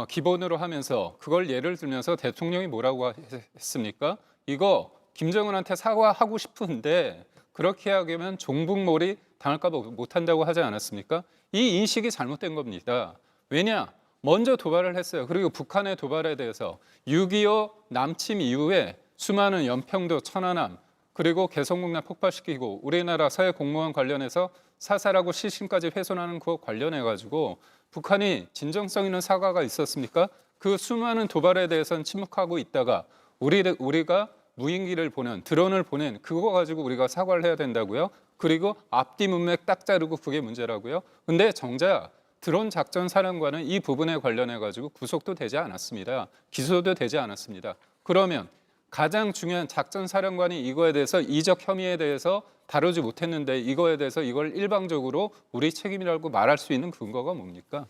기본으로 하면서 그걸 예를 들면서 대통령이 뭐라고 했습니까? 이거 김정은한테 사과하고 싶은데 그렇게 하면 종북몰이 당할까 봐 못한다고 하지 않았습니까? 이 인식이 잘못된 겁니다. 왜냐? 먼저 도발을 했어요. 그리고 북한의 도발에 대해서 6.25 남침 이후에 수많은 연평도, 천안함, 그리고 개성공단 폭발시키고 우리나라 사회 공무원 관련해서 사살하고 시신까지 훼손하는 거 관련해가지고 북한이 진정성 있는 사과가 있었습니까? 그 수많은 도발에 대해서는 침묵하고 있다가 우리가 무인기를 보낸, 드론을 보낸 그거 가지고 우리가 사과를 해야 된다고요? 그리고 앞뒤 문맥 딱 자르고 그게 문제라고요? 근데 정작 드론 작전 사령관은 이 부분에 관련해 가지고 구속도 되지 않았습니다. 기소도 되지 않았습니다. 그러면 가장 중요한 작전 사령관이 이거에 대해서 이적 혐의에 대해서 다루지 못했는데 이거에 대해서 이걸 일방적으로 우리 책임이라고 말할 수 있는 근거가 뭡니까?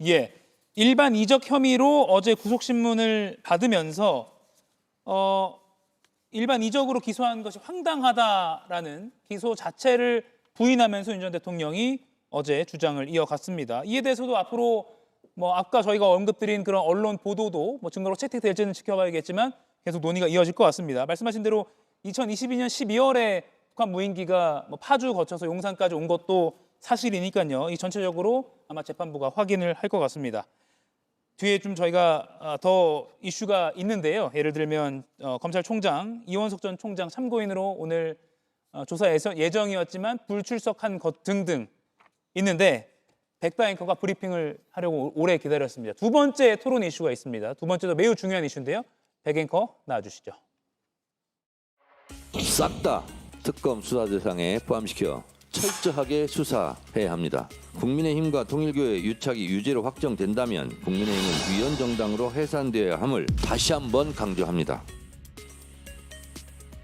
예, 일반 이적 혐의로 어제 구속신문을 받으면서 일반 이적으로 기소한 것이 황당하다라는 기소 자체를 부인하면서 윤 전 대통령이 어제 주장을 이어갔습니다. 이에 대해서도 앞으로 아까 저희가 언급드린 그런 언론 보도도 증거로 채택될지는 지켜봐야겠지만 계속 논의가 이어질 것 같습니다. 말씀하신 대로 2022년 12월에 북한 무인기가 파주 거쳐서 용산까지 온 것도 사실이니까요. 이 전체적으로 아마 재판부가 확인을 할 것 같습니다. 뒤에 좀 저희가 더 이슈가 있는데요. 예를 들면 검찰총장 이원석 전 총장 참고인으로 오늘 조사 예정이었지만 불출석한 것 등등 있는데 백바 앵커가 브리핑을 하려고 오래 기다렸습니다. 두 번째 토론 이슈가 있습니다. 두 번째도 매우 중요한 이슈인데요. 백 앵커 나와주시죠. 싹 다 특검 수사 대상에 포함시켜 철저하게 수사해야 합니다. 국민의힘과 통일교의 유착이 유죄로 확정된다면 국민의힘은 위헌정당으로 해산되어야 함을 다시 한번 강조합니다.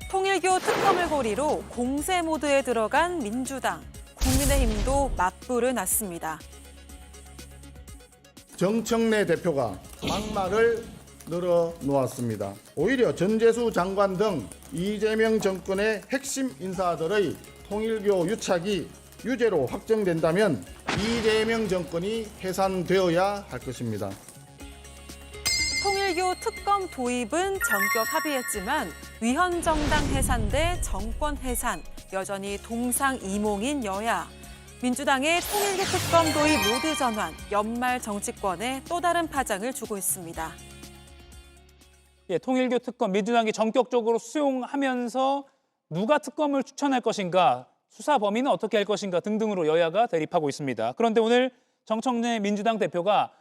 통일교 특검을 고리로 공세 모드에 들어간 민주당. 국민의힘도 맞불을 놨습니다. 정청래 대표가 막말을 늘어놓았습니다. 오히려 전재수 장관 등 이재명 정권의 핵심 인사들의 통일교 유착이 유죄로 확정된다면 이재명 정권이 해산되어야 할 것입니다. 통일교 특검 도입은 전격 합의했지만 위헌정당 해산 대 정권 해산, 여전히 동상이몽인 여야. 민주당의 통일교 특검 도입 모두 전환, 연말 정치권에 또 다른 파장을 주고 있습니다. 예, 통일교 특검 민주당이 전격적으로 수용하면서 누가 특검을 추천할 것인가, 수사 범위는 어떻게 할 것인가 등등으로 여야가 대립하고 있습니다. 그런데 오늘 정청래 민주당 대표가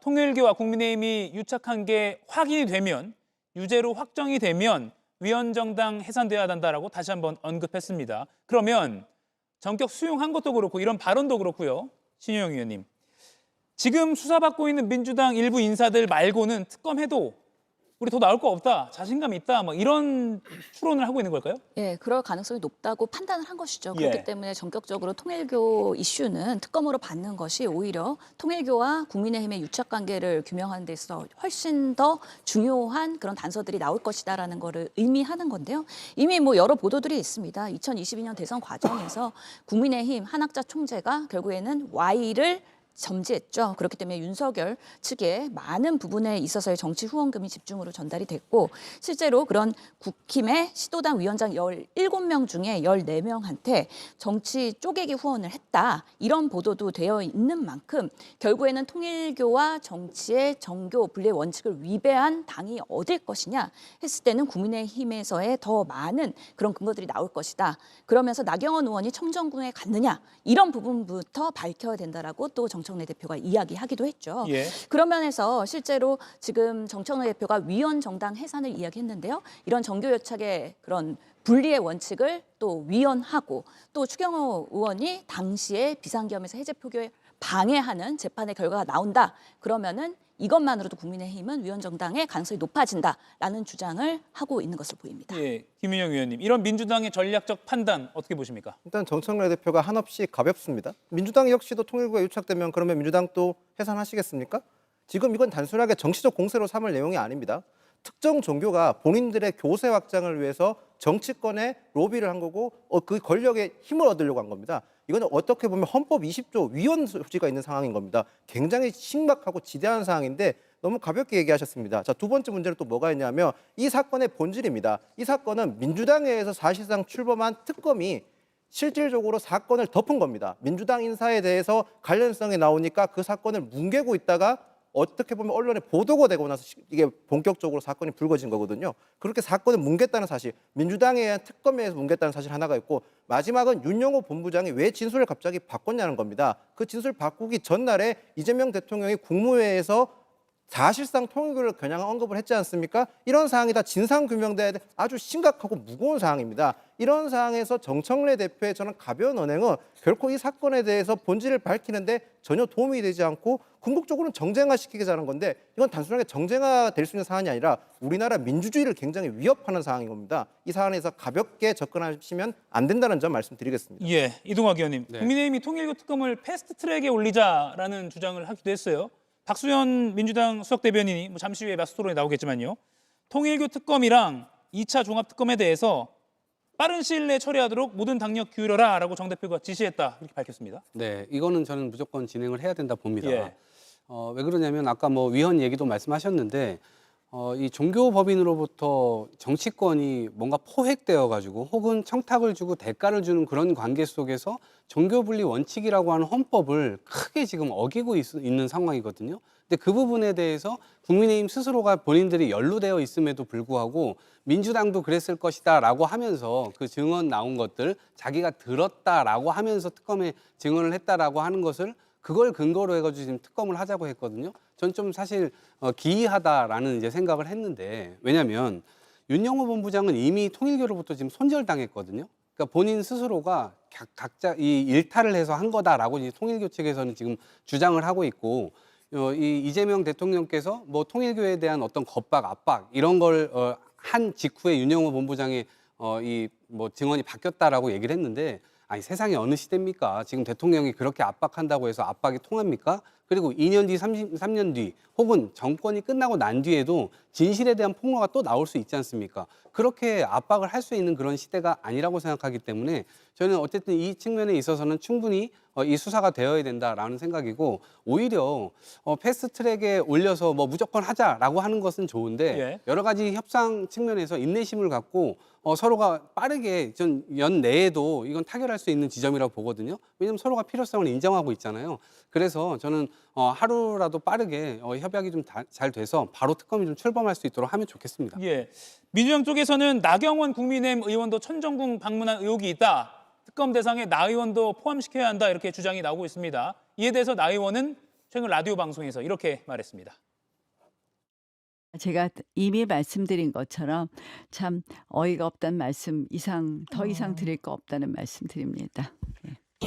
통일교와 국민의힘이 유착한 게 확인이 되면, 유죄로 확정이 되면 위헌정당 해산돼야 한다라고 다시 한번 언급했습니다. 그러면 전격 수용한 것도 그렇고 이런 발언도 그렇고요. 신효영 의원님, 지금 수사받고 있는 민주당 일부 인사들 말고는 특검해도 우리 더 나올 거 없다, 자신감 있다, 이런 추론을 하고 있는 걸까요? 예, 그럴 가능성이 높다고 판단을 한 것이죠. 예. 그렇기 때문에 전격적으로 통일교 이슈는 특검으로 받는 것이 오히려 통일교와 국민의힘의 유착 관계를 규명하는 데 있어서 훨씬 더 중요한 그런 단서들이 나올 것이다라는 거를 의미하는 건데요. 이미 여러 보도들이 있습니다. 2022년 대선 과정에서 국민의힘 한학자 총재가 결국에는 Y를 점지했죠. 그렇기 때문에 윤석열 측에 많은 부분에 있어서의 정치 후원금이 집중으로 전달이 됐고, 실제로 그런 국힘의 시도당 위원장 17명 중에 14명한테 정치 쪼개기 후원을 했다, 이런 보도도 되어 있는 만큼 결국에는 통일교와 정치의 정교 분리의 원칙을 위배한 당이 어딜 것이냐 했을 때는 국민의힘에서의 더 많은 그런 근거들이 나올 것이다. 그러면서 나경원 의원이 청정군에 갔느냐, 이런 부분부터 밝혀야 된다라고 또 정청래 대표가 이야기하기도 했죠. 예. 그런 면에서 실제로 지금 정청래 대표가 위헌정당 해산을 이야기했는데요. 이런 정교유착의 그런 분리의 원칙을 또 위헌하고, 또 추경호 의원이 당시에 비상계엄에서 해제 표결 방해하는 재판의 결과가 나온다. 그러면은 이것만으로도 국민의힘은 위헌정당의 가능성이 높아진다라는 주장을 하고 있는 것으로 보입니다. 예, 김윤영 의원님, 이런 민주당의 전략적 판단 어떻게 보십니까? 일단 정청래 대표가 한없이 가볍습니다. 민주당 역시도 통일교가 유착되면 그러면 민주당 또 해산하시겠습니까? 지금 이건 단순하게 정치적 공세로 삼을 내용이 아닙니다. 특정 종교가 본인들의 교세 확장을 위해서 정치권에 로비를 한 거고 그 권력에 힘을 얻으려고 한 겁니다. 이거는 어떻게 보면 헌법 20조 위헌 소지가 있는 상황인 겁니다. 굉장히 심각하고 지대한 사항인데 너무 가볍게 얘기하셨습니다. 자, 두 번째 문제는 또 뭐가 있냐면 이 사건의 본질입니다. 이 사건은 민주당에 의해서 사실상 출범한 특검이 실질적으로 사건을 덮은 겁니다. 민주당 인사에 대해서 관련성이 나오니까 그 사건을 뭉개고 있다가 어떻게 보면 언론에 보도가 되고 나서 이게 본격적으로 사건이 불거진 거거든요. 그렇게 사건을 뭉갰다는 사실, 민주당에 의한 특검에 의해서 뭉갰다는 사실 하나가 있고, 마지막은 윤영호 본부장이 왜 진술을 갑자기 바꿨냐는 겁니다. 그 진술 바꾸기 전날에 이재명 대통령이 국무회의에서 사실상 통일교를 겨냥한 언급을 했지 않습니까? 이런 사항이 다 진상규명돼야 돼 아주 심각하고 무거운 사항입니다. 이런 사항에서 정청래 대표의 저는 가벼운 언행은 결코 이 사건에 대해서 본질을 밝히는데 전혀 도움이 되지 않고 궁극적으로는 정쟁화시키게 하는 건데, 이건 단순하게 정쟁화될 수 있는 사안이 아니라 우리나라 민주주의를 굉장히 위협하는 사항인 겁니다. 이 사안에서 가볍게 접근하시면 안 된다는 점 말씀드리겠습니다. 예, 이동학 의원님. 네. 국민의힘이 통일교 특검을 패스트트랙에 올리자라는 주장을 하기도 했어요. 박수현 민주당 수석대변인이 잠시 후에 맞서토론에 나오겠지만요. 통일교 특검이랑 2차 종합특검에 대해서 빠른 시일 내에 처리하도록 모든 당력 기울여라라고 정 대표가 지시했다 이렇게 밝혔습니다. 네, 이거는 저는 무조건 진행을 해야 된다 봅니다. 예. 왜 그러냐면 아까 뭐 위헌 얘기도 말씀하셨는데 이 종교법인으로부터 정치권이 뭔가 포획되어 가지고 혹은 청탁을 주고 대가를 주는 그런 관계 속에서 종교분리 원칙이라고 하는 헌법을 크게 지금 어기고 있는 상황이거든요. 근데 그 부분에 대해서 국민의힘 스스로가 본인들이 연루되어 있음에도 불구하고 민주당도 그랬을 것이다라고 하면서 그 증언 나온 것들 자기가 들었다라고 하면서 특검에 증언을 했다라고 하는 것을 그걸 근거로 해가지고 지금 특검을 하자고 했거든요. 전 좀 사실 기이하다라는 이제 생각을 했는데, 왜냐하면 윤영호 본부장은 이미 통일교로부터 지금 손절당했거든요. 그러니까 본인 스스로가 각자 이 일탈을 해서 한 거다라고 이제 통일교 측에서는 지금 주장을 하고 있고, 이 이재명 대통령께서 뭐 통일교에 대한 어떤 겁박, 압박 이런 걸 한 직후에 윤영호 본부장의 이 뭐 증언이 바뀌었다라고 얘기를 했는데, 아니 세상에 어느 시대입니까? 지금 대통령이 그렇게 압박한다고 해서 압박이 통합니까? 그리고 2년 뒤, 3년 뒤 혹은 정권이 끝나고 난 뒤에도 진실에 대한 폭로가 또 나올 수 있지 않습니까? 그렇게 압박을 할 수 있는 그런 시대가 아니라고 생각하기 때문에 저는 어쨌든 이 측면에 있어서는 충분히 이 수사가 되어야 된다라는 생각이고, 오히려 패스트트랙에 올려서 뭐 무조건 하자라고 하는 것은 좋은데 예. 여러 가지 협상 측면에서 인내심을 갖고 서로가 빠르게 전 연내에도 이건 타결할 수 있는 지점이라고 보거든요. 왜냐하면 서로가 필요성을 인정하고 있잖아요. 그래서 저는 하루라도 빠르게 협약이 좀 잘 돼서 바로 특검이 좀 출범할 수 있도록 하면 좋겠습니다. 예, 민주당 쪽에서는 나경원 국민의힘 의원도 천정궁 방문한 의혹이 있다. 특검 대상에 나 의원도 포함시켜야 한다 이렇게 주장이 나오고 있습니다. 이에 대해서 나 의원은 최근 라디오 방송에서 이렇게 말했습니다. 제가 이미 말씀드린 것처럼 참 어이가 없다는 말씀 이상 더 이상 드릴 거 없다는 말씀 드립니다.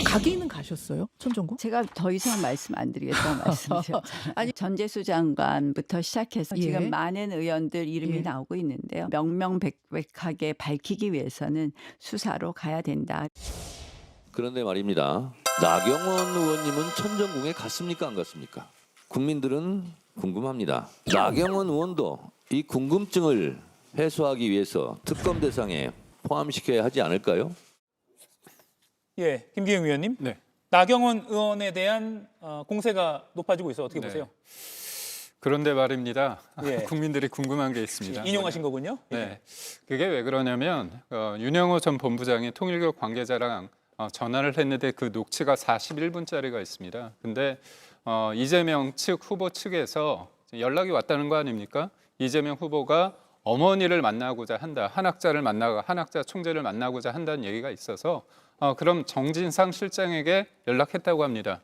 가기는 가셨어요? 천정궁? 제가 더 이상 말씀 안 드리겠다는 말씀이셨잖아요. 아니, 전재수 장관부터 시작해서 예. 지금 많은 의원들 이름이 예. 나오고 있는데요. 명명백백하게 밝히기 위해서는 수사로 가야 된다. 그런데 말입니다. 나경원 의원님은 천정궁에 갔습니까? 안 갔습니까? 국민들은 궁금합니다. 나경원 의원도 이 궁금증을 해소하기 위해서 특검 대상에 포함시켜야 하지 않을까요? 예, 김기영 의원님. 네. 나경원 의원에 대한 공세가 높아지고 있어 어떻게 네. 보세요? 그런데 말입니다. 예. 국민들이 궁금한 게 있습니다. 인용하신 거군요. 네, 그게 왜 그러냐면 윤영호 전 본부장이 통일교 관계자랑 전화를 했는데 그 녹취가 41분짜리가 있습니다. 근데 이재명 측 후보 측에서 연락이 왔다는 거 아닙니까? 이재명 후보가 어머니를 만나고자 한다, 한학자 총재를 만나고자 한다는 얘기가 있어서 그럼 정진상 실장에게 연락했다고 합니다.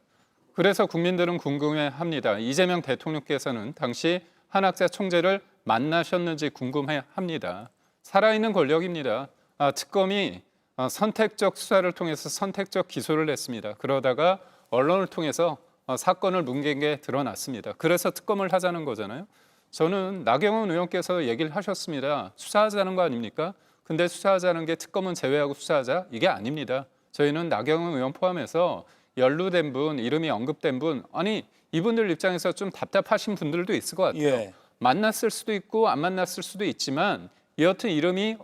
그래서 국민들은 궁금해합니다. 이재명 대통령께서는 당시 한학자 총재를 만나셨는지 궁금해합니다. 살아있는 권력입니다. 특검이 선택적 수사를 통해서 선택적 기소를 했습니다. 그러다가 언론을 통해서 사건을 뭉갠 게 드러났습니다. 그래서 특검을 하자는 거잖아요. 저는 나경원 의원께서 얘기를 하셨습니다. 수사하자는 거 아닙니까? 근데 수사하자는 게 특검은 제외하고 수사하자? 이게 아닙니다. 저희는 나경원 의원 포함해서 연루된 분, 이름이 언급된 분, 아니 이분들 입장에서 좀 답답하신 분들도 있을 것 같아요. 예. 만났을 수도 있고 안 만났을 수도 있지만 여하튼 이름이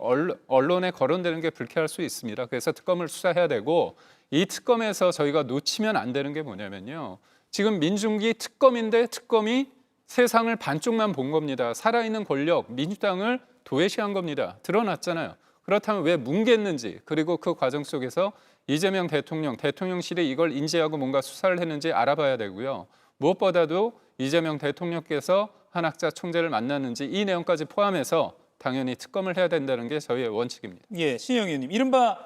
언론에 거론되는 게 불쾌할 수 있습니다. 그래서 특검을 수사해야 되고 이 특검에서 저희가 놓치면 안 되는 게 뭐냐면요. 지금 민중기 특검인데 특검이 세상을 반쪽만 본 겁니다. 살아있는 권력, 민주당을 도외시한 겁니다. 드러났잖아요. 그렇다면 왜 뭉갰는지 그리고 그 과정 속에서 이재명 대통령실이 이걸 인지하고 뭔가 수사를 했는지 알아봐야 되고요. 무엇보다도 이재명 대통령께서 한학자 총재를 만났는지 이 내용까지 포함해서 당연히 특검을 해야 된다는 게 저희의 원칙입니다. 예, 신영 의원님, 이른바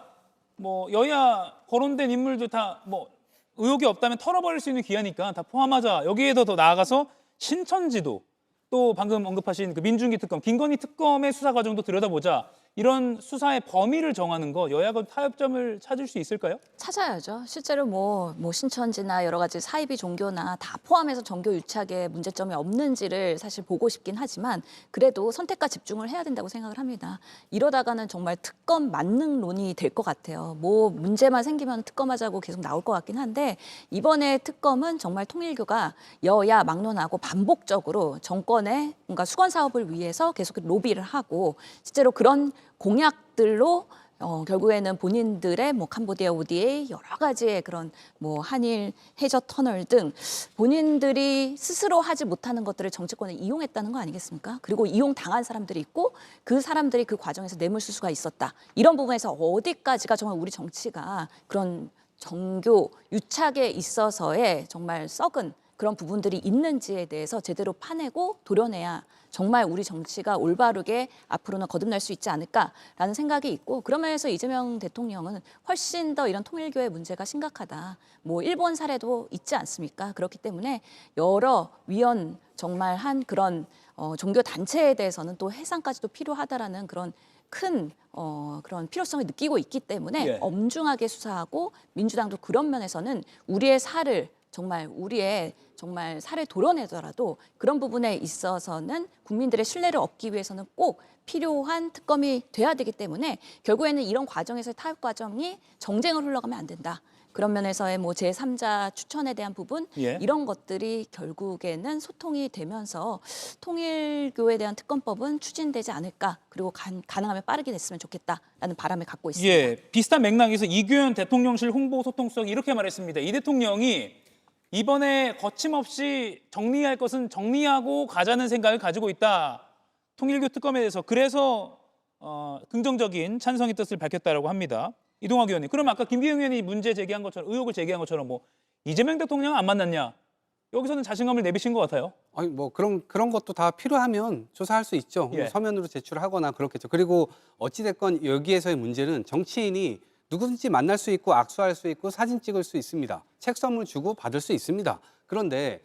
뭐 여야 거론된 인물도 다 뭐 의혹이 없다면 털어버릴 수 있는 기회니까 다 포함하자. 여기에서 더 나아가서 신천지도 또 방금 언급하신 그 민중기 특검, 김건희 특검의 수사 과정도 들여다보자. 이런 수사의 범위를 정하는 거 여야가 타협점을 찾을 수 있을까요? 찾아야죠. 실제로 뭐 신천지나 여러 가지 사이비 종교나 다 포함해서 종교 유착에 문제점이 없는지를 사실 보고 싶긴 하지만 그래도 선택과 집중을 해야 된다고 생각을 합니다. 이러다가는 정말 특검 만능론이 될 것 같아요. 뭐 문제만 생기면 특검하자고 계속 나올 것 같긴 한데 이번에 특검은 정말 통일교가 여야 막론하고 반복적으로 정권의 뭔가 수건 사업을 위해서 계속 로비를 하고 실제로 그런 공약들로 결국에는 본인들의 뭐 캄보디아 ODA 여러 가지의 그런 뭐 한일 해저 터널 등 본인들이 스스로 하지 못하는 것들을 정치권에 이용했다는 거 아니겠습니까? 그리고 이용당한 사람들이 있고 그 사람들이 그 과정에서 뇌물수수가 있었다. 이런 부분에서 어디까지가 정말 우리 정치가 그런 정교 유착에 있어서의 정말 썩은 그런 부분들이 있는지에 대해서 제대로 파내고 도려내야 정말 우리 정치가 올바르게 앞으로는 거듭날 수 있지 않을까라는 생각이 있고 그런 면에서 이재명 대통령은 훨씬 더 이런 통일교의 문제가 심각하다. 뭐 일본 사례도 있지 않습니까? 그렇기 때문에 여러 위헌 정말 한 그런 종교 단체에 대해서는 또 해산까지도 필요하다라는 그런 큰 그런 필요성을 느끼고 있기 때문에 예. 엄중하게 수사하고 민주당도 그런 면에서는 우리의 살을 도려내더라도 그런 부분에 있어서는 국민들의 신뢰를 얻기 위해서는 꼭 필요한 특검이 돼야 되기 때문에 결국에는 이런 과정에서의 타협 과정이 정쟁을 흘러가면 안 된다. 그런 면에서의 뭐 제3자 추천에 대한 부분 예. 이런 것들이 결국에는 소통이 되면서 통일교에 대한 특검법은 추진되지 않을까. 그리고 가능하면 빠르게 됐으면 좋겠다라는 바람을 갖고 있습니다. 예, 비슷한 맥락에서 이규현 대통령실 홍보소통수석이 이렇게 말했습니다. 이 대통령이 이번에 거침없이 정리할 것은 정리하고 가자는 생각을 가지고 있다. 통일교 특검에 대해서 그래서 긍정적인 찬성의 뜻을 밝혔다라고 합니다. 이동학 의원님, 그럼 아까 김기현 의원이 문제 제기한 것처럼 의혹을 제기한 것처럼 뭐 이재명 대통령 안 만났냐? 여기서는 자신감을 내비신 것 같아요. 아니 뭐 그런 것도 다 필요하면 조사할 수 있죠. 예. 뭐 서면으로 제출하거나 그렇겠죠. 그리고 어찌 됐건 여기에서의 문제는 정치인이 누구든지 만날 수 있고 악수할 수 있고 사진 찍을 수 있습니다. 책 선물 주고 받을 수 있습니다. 그런데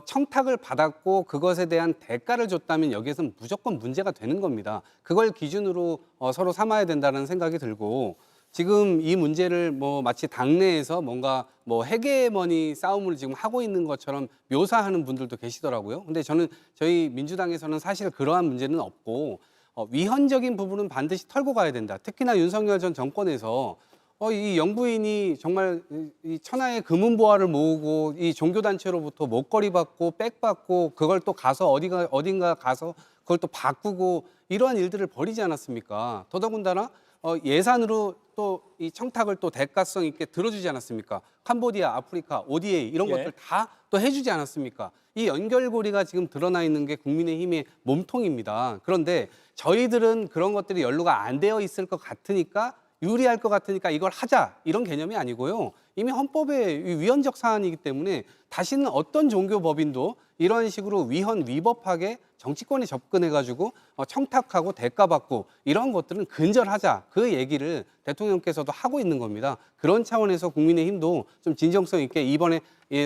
청탁을 받았고 그것에 대한 대가를 줬다면 여기에서는 무조건 문제가 되는 겁니다. 그걸 기준으로 서로 삼아야 된다는 생각이 들고 지금 이 문제를 뭐 마치 당내에서 뭔가 뭐 헤게머니 싸움을 지금 하고 있는 것처럼 묘사하는 분들도 계시더라고요. 근데 저는 저희 민주당에서는 사실 그러한 문제는 없고 위헌적인 부분은 반드시 털고 가야 된다. 특히나 윤석열 전 정권에서 이 영부인이 정말 이 천하의 금은보화를 모으고 이 종교단체로부터 목걸이 받고 백 받고 그걸 또 가서 어딘가 가서 그걸 또 바꾸고 이러한 일들을 벌이지 않았습니까? 더더군다나 예산으로 또 이 청탁을 또 대가성 있게 들어주지 않았습니까? 캄보디아, 아프리카, ODA 이런 예. 것들 다 또 해주지 않았습니까? 이 연결고리가 지금 드러나 있는 게 국민의힘의 몸통입니다. 그런데 저희들은 그런 것들이 연루가 안 되어 있을 것 같으니까 유리할 것 같으니까 이걸 하자 이런 개념이 아니고요. 이미 헌법에 위헌적 사안이기 때문에 다시는 어떤 종교법인도 이런 식으로 위헌 위법하게 정치권에 접근해가지고 청탁하고 대가받고 이런 것들은 근절하자 그 얘기를 대통령께서도 하고 있는 겁니다. 그런 차원에서 국민의힘도 좀 진정성 있게 이번에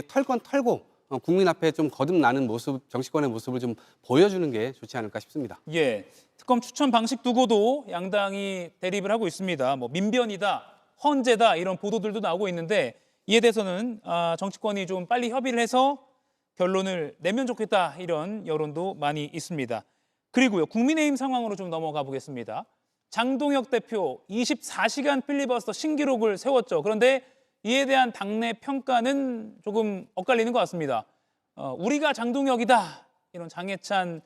털 건 털고 국민 앞에 좀 거듭나는 모습, 정치권의 모습을 좀 보여주는 게 좋지 않을까 싶습니다. 예, 특검 추천 방식 두고도 양당이 대립을 하고 있습니다. 뭐 민변이다, 헌재다 이런 보도들도 나오고 있는데 이에 대해서는 정치권이 좀 빨리 협의를 해서 결론을 내면 좋겠다 이런 여론도 많이 있습니다. 그리고요, 국민의힘 상황으로 좀 넘어가 보겠습니다. 장동혁 대표 24시간 필리버스터 신기록을 세웠죠. 그런데 이에 대한 당내 평가는 조금 엇갈리는 것 같습니다. 우리가 장동혁이다 이런 장해찬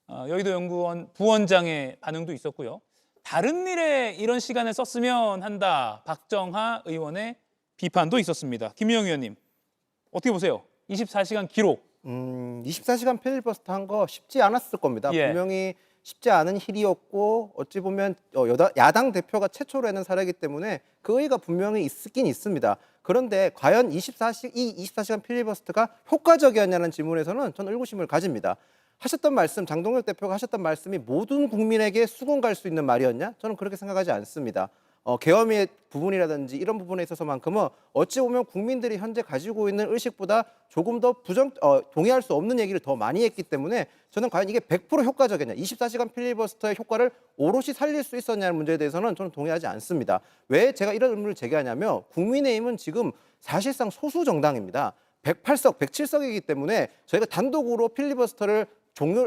여의도 연구원 부원장의 반응도 있었고요. 다른 일에 이런 시간을 썼으면 한다. 박정하 의원의 비판도 있었습니다. 김유영 의원님, 어떻게 보세요? 24시간 기록. 24시간 필리버스터 한 거 쉽지 않았을 겁니다. 예. 분명히 쉽지 않은 일이었고 어찌 보면 야당 대표가 최초로 하는 사례이기 때문에 그 의의가 분명히 있긴 있습니다. 그런데 과연 이 24시간 필리버스터가 효과적이었냐는 질문에서는 저는 의구심을 가집니다. 하셨던 말씀, 장동혁 대표가 하셨던 말씀이 모든 국민에게 수긍 갈 수 있는 말이었냐? 저는 그렇게 생각하지 않습니다. 계엄의 부분이라든지 이런 부분에 있어서만큼은 어찌 보면 국민들이 현재 가지고 있는 의식보다 조금 더 동의할 수 없는 얘기를 더 많이 했기 때문에 저는 과연 이게 100% 효과적이냐, 24시간 필리버스터의 효과를 오롯이 살릴 수 있었냐는 문제에 대해서는 저는 동의하지 않습니다. 왜 제가 이런 의문을 제기하냐면 국민의힘은 지금 사실상 소수 정당입니다. 108석, 107석이기 때문에 저희가 단독으로 필리버스터를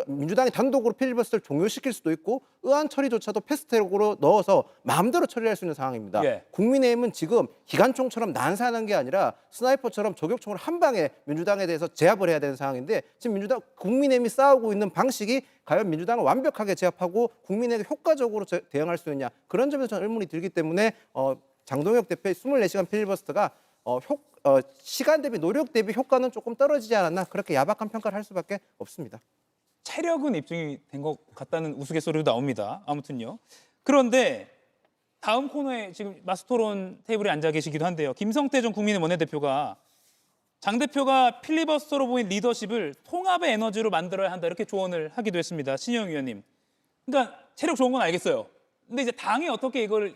민주당이 단독으로 필리버스터를 종료시킬 수도 있고 의안 처리조차도 패스트트랙으로 넣어서 마음대로 처리할 수 있는 상황입니다. 예. 국민의힘은 지금 기관총처럼 난사하는 게 아니라 스나이퍼처럼 저격총을 한 방에 민주당에 대해서 제압을 해야 되는 상황인데 지금 국민의힘이 싸우고 있는 방식이 과연 민주당을 완벽하게 제압하고 국민에게 효과적으로 대응할 수 있냐, 그런 점에서 저는 의문이 들기 때문에 장동혁 대표의 24시간 필리버스터가 시간 대비 노력 대비 효과는 조금 떨어지지 않았나, 그렇게 야박한 평가를 할 수밖에 없습니다. 체력은 입증이 된 것 같다는 우스갯소리도 나옵니다. 아무튼요. 그런데 다음 코너에 지금 마스토론 테이블에 앉아 계시기도 한데요. 김성태 전 국민의힘 원내대표가 장 대표가 필리버스터로 보인 리더십을 통합의 에너지로 만들어야 한다, 이렇게 조언을 하기도 했습니다. 신영 의원님. 그러니까 체력 좋은 건 알겠어요. 근데 이제 당이 어떻게 이걸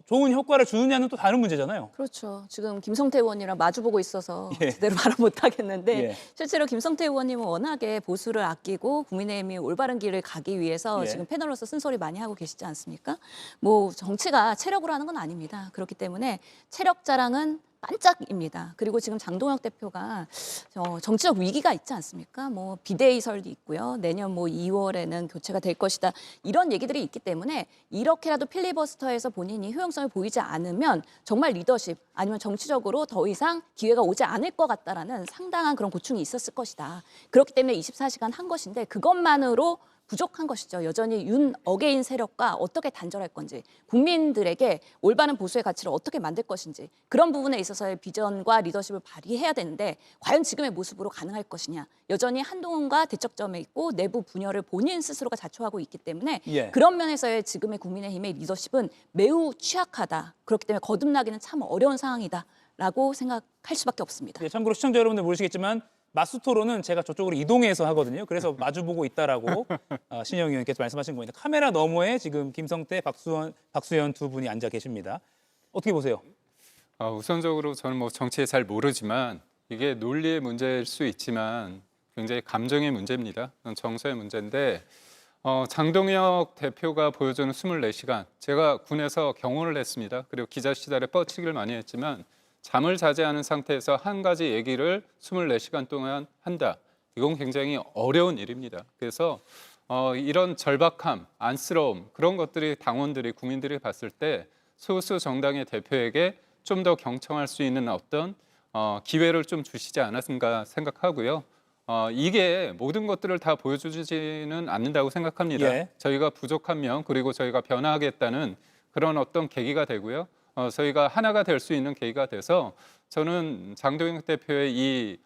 좋은 효과를 주느냐는 또 다른 문제잖아요. 그렇죠. 지금 김성태 의원이랑 마주보고 있어서 예. 제대로 말을 못 하겠는데 예. 실제로 김성태 의원님은 워낙에 보수를 아끼고 국민의힘이 올바른 길을 가기 위해서 예. 지금 패널로서 쓴소리 많이 하고 계시지 않습니까? 뭐 정치가 체력으로 하는 건 아닙니다. 그렇기 때문에 체력 자랑은 반짝입니다. 그리고 지금 장동혁 대표가 정치적 위기가 있지 않습니까? 뭐 비대위설도 있고요. 내년 뭐 2월에는 교체가 될 것이다. 이런 얘기들이 있기 때문에 이렇게라도 필리버스터에서 본인이 효용성을 보이지 않으면 정말 리더십 아니면 정치적으로 더 이상 기회가 오지 않을 것 같다라는 상당한 그런 고충이 있었을 것이다. 그렇기 때문에 24시간 한 것인데 그것만으로 부족한 것이죠. 여전히 윤 어게인 세력과 어떻게 단절할 건지, 국민들에게 올바른 보수의 가치를 어떻게 만들 것인지, 그런 부분에 있어서의 비전과 리더십을 발휘해야 되는데 과연 지금의 모습으로 가능할 것이냐. 여전히 한동훈과 대척점에 있고 내부 분열을 본인 스스로가 자초하고 있기 때문에 예. 그런 면에서의 지금의 국민의힘의 리더십은 매우 취약하다. 그렇기 때문에 거듭나기는 참 어려운 상황이다라고 생각할 수밖에 없습니다. 예, 참고로 시청자 여러분들 모르시겠지만 마스토론은 제가 저쪽으로 이동해서 하거든요. 그래서 마주보고 있다라고 신영 의원께서 말씀하신 겁니다. 카메라 너머에 지금 김성태, 박수현 두 분이 앉아 계십니다. 어떻게 보세요? 우선적으로 저는 뭐 정치에 잘 모르지만 이게 논리의 문제일 수 있지만 굉장히 감정의 문제입니다. 정서의 문제인데 장동혁 대표가 보여주는 24시간, 제가 군에서 경호를 했습니다. 그리고 기자 시절에 뻗치기를 많이 했지만 잠을 자지 않은 상태에서 한 가지 얘기를 24시간 동안 한다. 이건 굉장히 어려운 일입니다. 그래서 이런 절박함, 안쓰러움, 그런 것들이 당원들이, 국민들이 봤을 때 소수 정당의 대표에게 좀 더 경청할 수 있는 어떤 기회를 좀 주시지 않았는가 생각하고요. 이게 모든 것들을 다 보여주지는 않는다고 생각합니다. 예. 저희가 부족한 면, 그리고 저희가 변화하겠다는 그런 어떤 계기가 되고요. 저희가 하나가 될 수 있는 계기가 돼서 저는 장동혁 대표의 이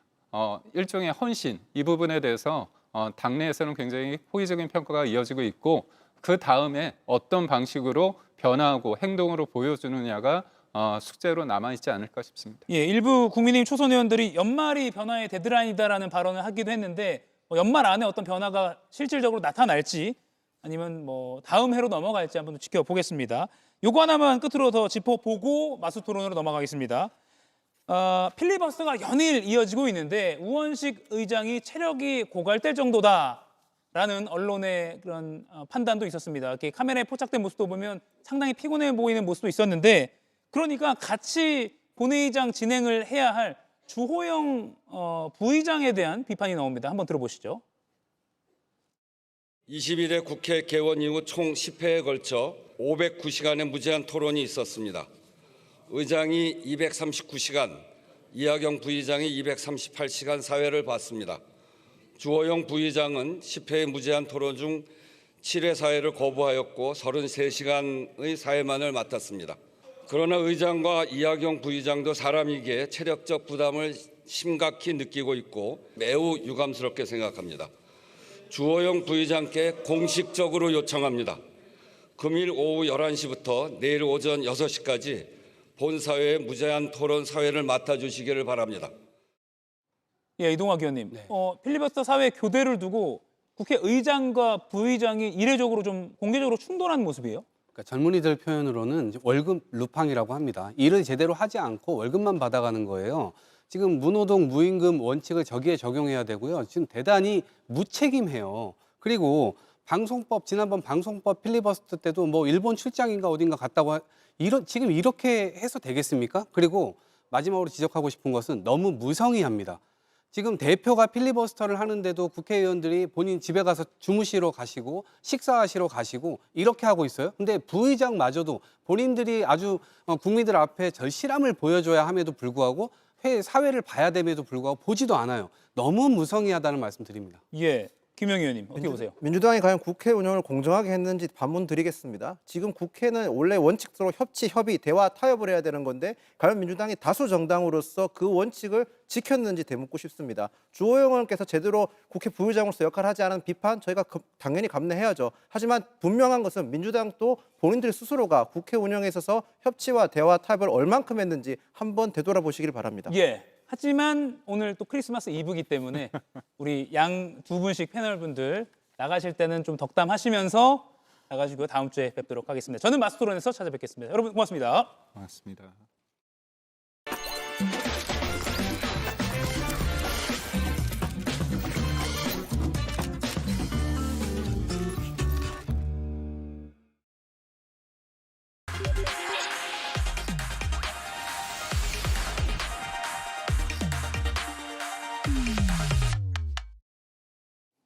일종의 헌신, 이 부분에 대해서 당내에서는 굉장히 호의적인 평가가 이어지고 있고, 그 다음에 어떤 방식으로 변화하고 행동으로 보여주느냐가 숙제로 남아있지 않을까 싶습니다. 예, 일부 국민의힘 초선 의원들이 연말이 변화의 데드라인이다라는 발언을 하기도 했는데 연말 안에 어떤 변화가 실질적으로 나타날지 아니면 뭐 다음 해로 넘어갈지 한번 지켜보겠습니다. 요거 하나만 끝으로 더 짚어보고 마스토론으로 넘어가겠습니다. 필리버스터가 연일 이어지고 있는데 우원식 의장이 체력이 고갈될 정도다라는 언론의 그런 판단도 있었습니다. 이렇게 카메라에 포착된 모습도 보면 상당히 피곤해 보이는 모습도 있었는데, 그러니까 같이 본회의장 진행을 해야 할 주호영 부의장에 대한 비판이 나옵니다. 한번 들어보시죠. 21회 국회 개원 이후 총 10회에 걸쳐 509시간의 무제한 토론이 있었습니다. 의장이 239시간, 이하경 부의장이 238시간 사회를 봤습니다. 주호영 부의장은 10회의 무제한 토론 중 7회 사회를 거부하였고 33시간의 사회만을 맡았습니다. 그러나 의장과 이학용 부의장도 사람이기에 체력적 부담을 심각히 느끼고 있고 매우 유감스럽게 생각합니다. 주호영 부의장께 공식적으로 요청합니다. 금일 오후 11시부터 내일 오전 6시까지 본사회의 무제한 토론 사회를 맡아주시기를 바랍니다. 예, 이동학 의원님. 필리버스터 사회 교대를 두고 국회의장과 부의장이 이례적으로 좀 공개적으로 충돌하는 모습이에요? 그러니까 젊은이들 표현으로는 이제 월급 루팡이라고 합니다. 일을 제대로 하지 않고 월급만 받아가는 거예요. 지금 무노동 무임금 원칙을 저기에 적용해야 되고요. 지금 대단히 무책임해요. 그리고 방송법 지난번 방송법 필리버스터 때도 뭐 일본 출장인가 어딘가 갔다고 지금 이렇게 해서 되겠습니까? 그리고 마지막으로 지적하고 싶은 것은 너무 무성의합니다. 지금 대표가 필리버스터를 하는데도 국회의원들이 본인 집에 가서 주무시러 가시고 식사하시러 가시고 이렇게 하고 있어요. 근데 부의장마저도 본인들이 아주 국민들 앞에 절실함을 보여줘야 함에도 불구하고 사회를 봐야 됨에도 불구하고 보지도 않아요. 너무 무성의하다는 말씀 드립니다. 예, 김영희 의원님 어떻게 보세요? 민주당이 과연 국회 운영을 공정하게 했는지 반문 드리겠습니다. 지금 국회는 원래 원칙대로 협치, 협의, 대화, 타협을 해야 되는 건데 과연 민주당이 다수 정당으로서 그 원칙을 지켰는지 되묻고 싶습니다. 주호영 의원께서 제대로 국회 부의장으로서 역할을 하지 않은 비판 저희가 당연히 감내해야죠. 하지만 분명한 것은 민주당도 본인들 스스로가 국회 운영에 있어서 협치와 대화, 타협을 얼만큼 했는지 한번 되돌아보시길 바랍니다. 예. 하지만 오늘 또 크리스마스 이브이기 때문에 우리 양 두 분씩 패널분들 나가실 때는 좀 덕담하시면서 나가시고 다음 주에 뵙도록 하겠습니다. 저는 마스토론에서 찾아뵙겠습니다. 여러분 고맙습니다. 고맙습니다.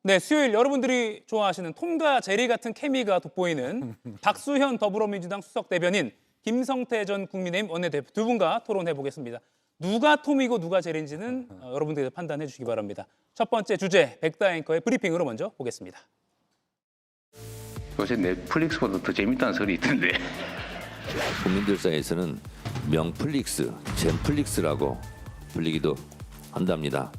네, 수요일 여러분들이 좋아하시는 톰과 제리 같은 케미가 돋보이는 박수현 더불어민주당 수석 대변인, 김성태 전 국민의힘 원내대표 두 분과 토론해 보겠습니다. 누가 톰이고 누가 제리인지는 여러분들께서 판단해 주시기 바랍니다. 첫 번째 주제, 백다 앵커의 브리핑으로 먼저 보겠습니다. 요새 넷플릭스보다 더 재밌다는 소리 있던데. 국민들 사이에서는 명플릭스, 젠플릭스라고 불리기도 한답니다.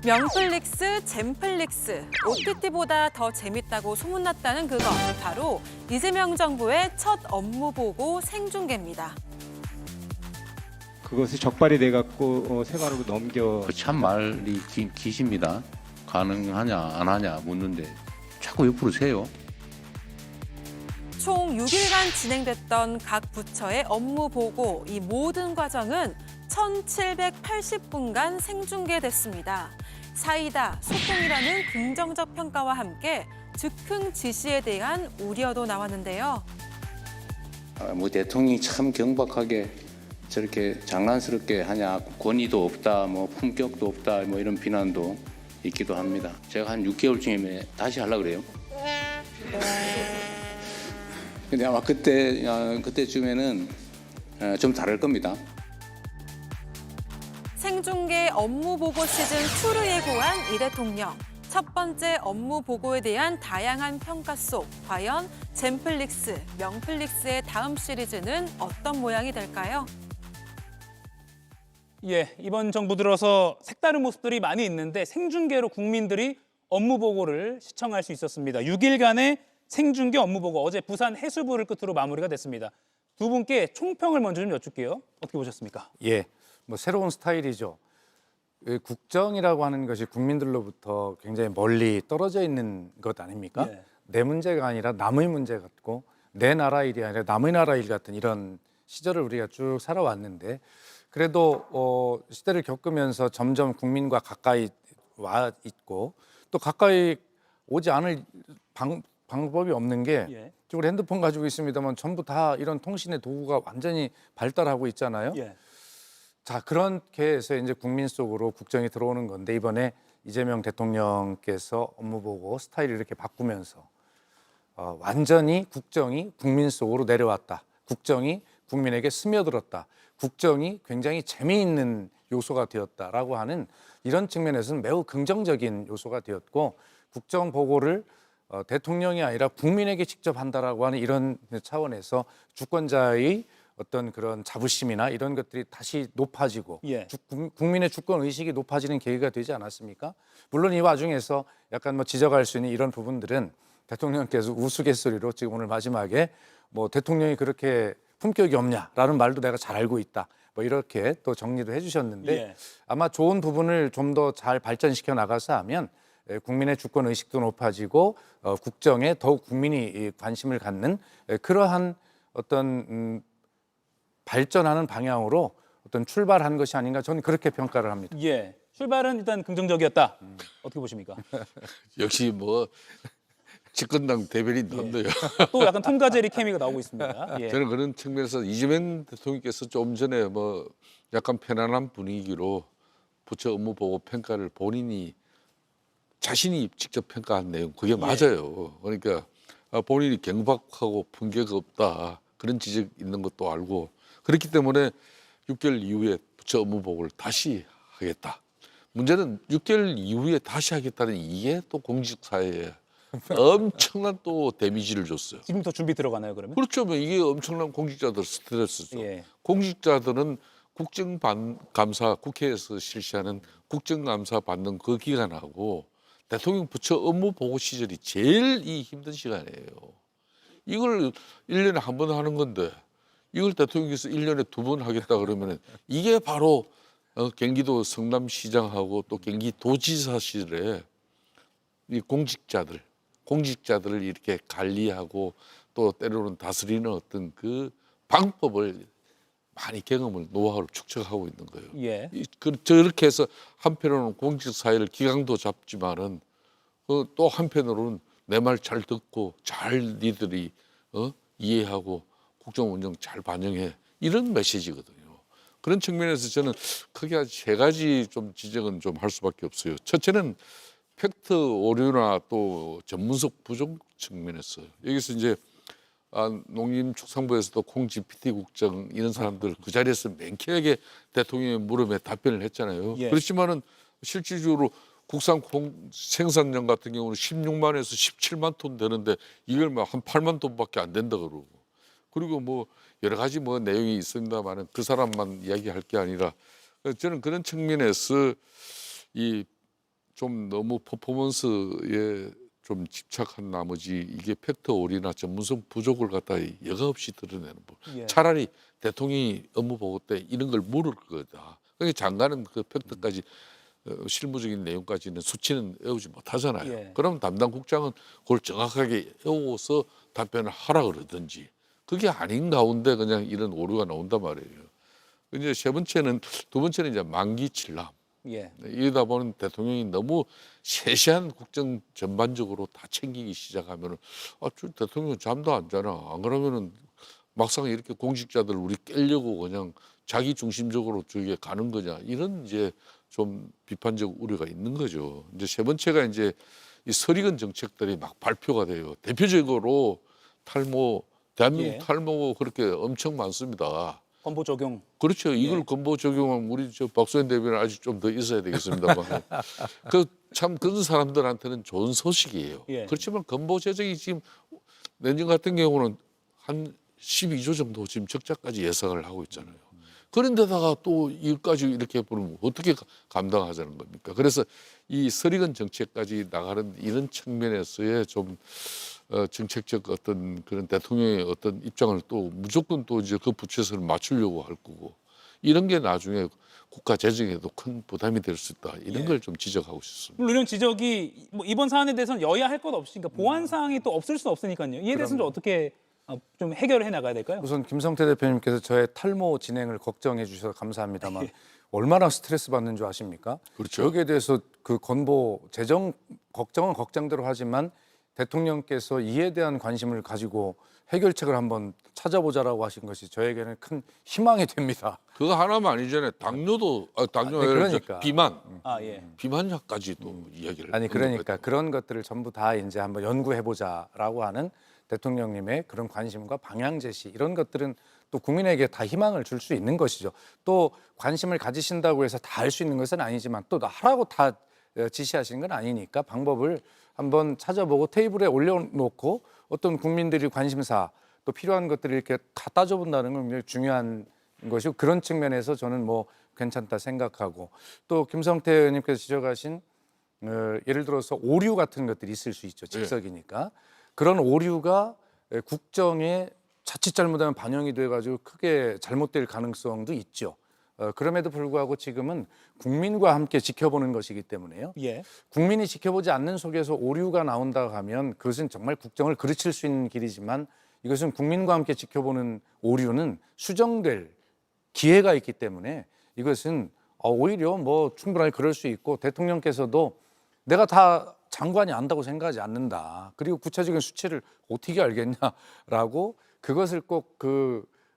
명플릭스, 젠플릭스, OTT보다 더 재밌다고 소문났다는 그것, 바로 이재명 정부의 첫 업무 보고 생중계입니다. 그것이 적발이 돼갖고 세관으로 넘겨. 참 말이 기십니다. 가능하냐 안 하냐 묻는데 자꾸 옆으로 세요. 총 6일간 진행됐던 각 부처의 업무 보고, 이 모든 과정은 1780분간 생중계됐습니다. 사이다, 소통이라는 긍정적 평가와 함께 즉흥 지시에 대한 우려도 나왔는데요. 뭐 대통령이 참 경박하게 저렇게 장난스럽게 하냐, 권위도 없다, 뭐 품격도 없다, 뭐 이런 비난도 있기도 합니다. 제가 한 6개월쯤에 다시 하려고 그래요. 근데 아마 그때쯤에는 좀 다를 겁니다. 생중계 업무 보고 시즌 2를 예고한 이 대통령. 첫 번째 업무 보고에 대한 다양한 평가 속 과연 젠플릭스, 명플릭스의 다음 시리즈는 어떤 모양이 될까요? 예, 이번 정부 들어서 색다른 모습들이 많이 있는데 생중계로 국민들이 업무 보고를 시청할 수 있었습니다. 6일간의 생중계 업무 보고, 어제 부산 해수부를 끝으로 마무리가 됐습니다. 두 분께 총평을 먼저 좀 여쭐게요. 어떻게 보셨습니까? 예, 뭐 새로운 스타일이죠. 국정이라고 하는 것이 국민들로부터 굉장히 멀리 떨어져 있는 것 아닙니까? 예. 내 문제가 아니라 남의 문제 같고, 내 나라 일이 아니라 남의 나라 일 같은 이런 시절을 우리가 쭉 살아왔는데, 그래도 시대를 겪으면서 점점 국민과 가까이 와 있고, 또 가까이 오지 않을 방법이 없는 게, 예. 우리 핸드폰 가지고 있습니다만 전부 다 이런 통신의 도구가 완전히 발달하고 있잖아요. 예. 자, 그렇게 해서 이제 국민 속으로 국정이 들어오는 건데, 이번에 이재명 대통령께서 업무 보고 스타일을 이렇게 바꾸면서 완전히 국정이 국민 속으로 내려왔다. 국정이 국민에게 스며들었다. 국정이 굉장히 재미있는 요소가 되었다라고 하는 이런 측면에서는 매우 긍정적인 요소가 되었고 국정 보고를 대통령이 아니라 국민에게 직접 한다라고 하는 이런 차원에서 주권자의 어떤 그런 자부심이나 이런 것들이 다시 높아지고 예. 국민의 주권 의식이 높아지는 계기가 되지 않았습니까? 물론 이 와중에서 약간 뭐 지적할 수 있는 이런 부분들은 대통령께서 우스갯소리로 지금 오늘 마지막에 뭐 대통령이 그렇게 품격이 없냐라는 말도 내가 잘 알고 있다. 뭐 이렇게 또 정리도 해주셨는데 예. 아마 좋은 부분을 좀 더 잘 발전시켜 나가서 하면 국민의 주권 의식도 높아지고 국정에 더욱 국민이 관심을 갖는 그러한 어떤 발전하는 방향으로 어떤 출발한 것이 아닌가 저는 그렇게 평가를 합니다. 예. 출발은 일단 긍정적이었다. 어떻게 보십니까? 역시 뭐 집권당 대변인 남도요. 또 약간 톰과 제리 케미가 나오고 있습니다. 예. 저는 그런 측면에서 이재명 대통령께서 좀 전에 뭐 약간 편안한 분위기로 부처 업무 보고 평가를 본인이 자신이 직접 평가한 내용 그게 맞아요. 그러니까 본인이 경박하고 품격 없다 그런 지적 있는 것도 알고 그렇기 때문에 6개월 이후에 부처 업무 보고를 다시 하겠다. 문제는 6개월 이후에 다시 하겠다는 이게 또 공직사회에 엄청난 또 데미지를 줬어요. 지금부터 준비 들어가나요, 그러면? 그렇죠. 이게 엄청난 공직자들 스트레스죠. 예. 공직자들은 국정감사 국회에서 실시하는 국정감사 받는 그 기간하고 대통령 부처 업무 보고 시절이 제일 이 힘든 시간이에요. 이걸 1년에 한 번 하는 건데 이걸 대통령께서 1년에 2번 하겠다 그러면 이게 바로 경기도 성남시장하고 또 경기도지사 시절에 이 공직자들을 이렇게 관리하고 또 때로는 다스리는 어떤 그 방법을 많이 경험을 노하우를 축적하고 있는 거예요. 예. 저렇게 해서 한편으로는 공직사회를 기강도 잡지만은 또 한편으로는 내 말 잘 듣고 잘 니들이 이해하고 국정 운영 잘 반영해 이런 메시지거든요. 그런 측면에서 저는 크게 세 가지 좀 지적은 좀 할 수밖에 없어요. 첫째는 팩트 오류나 또 전문성 부족 측면에서 여기서 이제 농림축산부에서도 콩 GPT 국장 이런 사람들 그 자리에서 맹쾌하게 대통령의 물음에 답변을 했잖아요. 예. 그렇지만은 실질적으로 국산 콩 생산량 같은 경우는 16만에서 17만 톤 되는데 이걸 뭐 한 8만 톤밖에 안 된다 그러고 그리고 뭐 여러 가지 뭐 내용이 있습니다만은 그 사람만 이야기할 게 아니라 저는 그런 측면에서 이 좀 너무 퍼포먼스에 좀 집착한 나머지 이게 팩트 오류나 전문성 부족을 갖다 여과 없이 드러내는 법. 예. 차라리 대통령이 업무 보고 때 이런 걸 물을 거다. 그러니까 장관은 그 팩트까지 실무적인 내용까지는 수치는 외우지 못하잖아요. 예. 그럼 담당 국장은 그걸 정확하게 외워서 답변을 하라 그러든지 그게 아닌 가운데 그냥 이런 오류가 나온단 말이에요. 이제 두 번째는 이제 만기 칠람. 예. 이러다 보면 대통령이 너무 세세한 국정 전반적으로 다 챙기기 시작하면은 대통령 잠도 안 자나 안 그러면은 막상 이렇게 공직자들 우리 깰려고 그냥 자기 중심적으로 저게 가는 거냐 이런 이제 좀 비판적 우려가 있는 거죠. 이제 세 번째가 이제 이 서리건 정책들이 막 발표가 돼요. 대표적으로 탈모 대한민국 예. 탈모 그렇게 엄청 많습니다. 건보 적용. 그렇죠. 이걸 건보 적용하면 우리 저 박수현 대변인 아직 좀 더 있어야 되겠습니다만 참 그런 사람들한테는 좋은 소식이에요. 예. 그렇지만 건보 재정이 지금 내년 같은 경우는 한 12조 정도 지금 적자까지 예상을 하고 있잖아요. 그런데다가 또 이것까지 이렇게 보면 어떻게 감당하자는 겁니까? 그래서 이 서리건 정책까지 나가는 이런 측면에서의 좀 정책적 어떤 그런 대통령의 어떤 입장을 또 무조건 또 이제 그 부처에서 맞추려고 할 거고 이런 게 나중에 국가 재정에도 큰 부담이 될 수 있다 이런 걸 좀 지적하고 싶습니다. 물론 이런 지적이 뭐 이번 사안에 대해서는 여야 할 것 없이 그러니까 보완 사항이 또 없을 수 없으니까요. 이에 대해서는 좀 어떻게 좀 해결해 나가야 될까요? 우선 김성태 대표님께서 저의 탈모 진행을 걱정해 주셔서 감사합니다만 얼마나 스트레스 받는 줄 아십니까? 그렇죠. 여기에 대해서 그 건보 재정 걱정은 걱정대로 하지만 대통령께서 이에 대한 관심을 가지고 해결책을 한번 찾아보자라고 하신 것이 저에게는 큰 희망이 됩니다. 그거 하나만 아니잖아요. 당뇨도 당뇨 네, 그러니까. 비만, 예. 비만약까지도 이야기를. 아니 그러니까 그런 것들을 전부 다 이제 한번 연구해 보자라고 하는 대통령님의 그런 관심과 방향 제시 이런 것들은 또 국민에게 다 희망을 줄 수 있는 것이죠. 또 관심을 가지신다고 해서 다 할 수 있는 것은 아니지만 또 하라고 다 지시하시는 건 아니니까 방법을 한번 찾아보고 테이블에 올려놓고 어떤 국민들이 관심사 또 필요한 것들을 이렇게 다 따져본다는 건 굉장히 중요한 것이고 그런 측면에서 저는 뭐 괜찮다 생각하고 또 김성태 의원님께서 지적하신 예를 들어서 오류 같은 것들이 있을 수 있죠. 직석이니까. 그런 오류가 국정에 자칫 잘못하면 반영이 돼가지고 크게 잘못될 가능성도 있죠. 그럼에도 불구하고 지금은 국민과 함께 지켜보는 것이기 때문에요. 예. 국민이 지켜보지 않는 속에서 오류가 나온다고 하면 그것은 정말 국정을 그르칠 수 있는 길이지만 이것은 국민과 함께 지켜보는 오류는 수정될 기회가 있기 때문에 이것은 오히려 뭐 충분하게 그럴 수 있고 대통령께서도 내가 다 장관이 안다고 생각하지 않는다. 그리고 구체적인 수치를 어떻게 알겠냐라고 그것을 꼭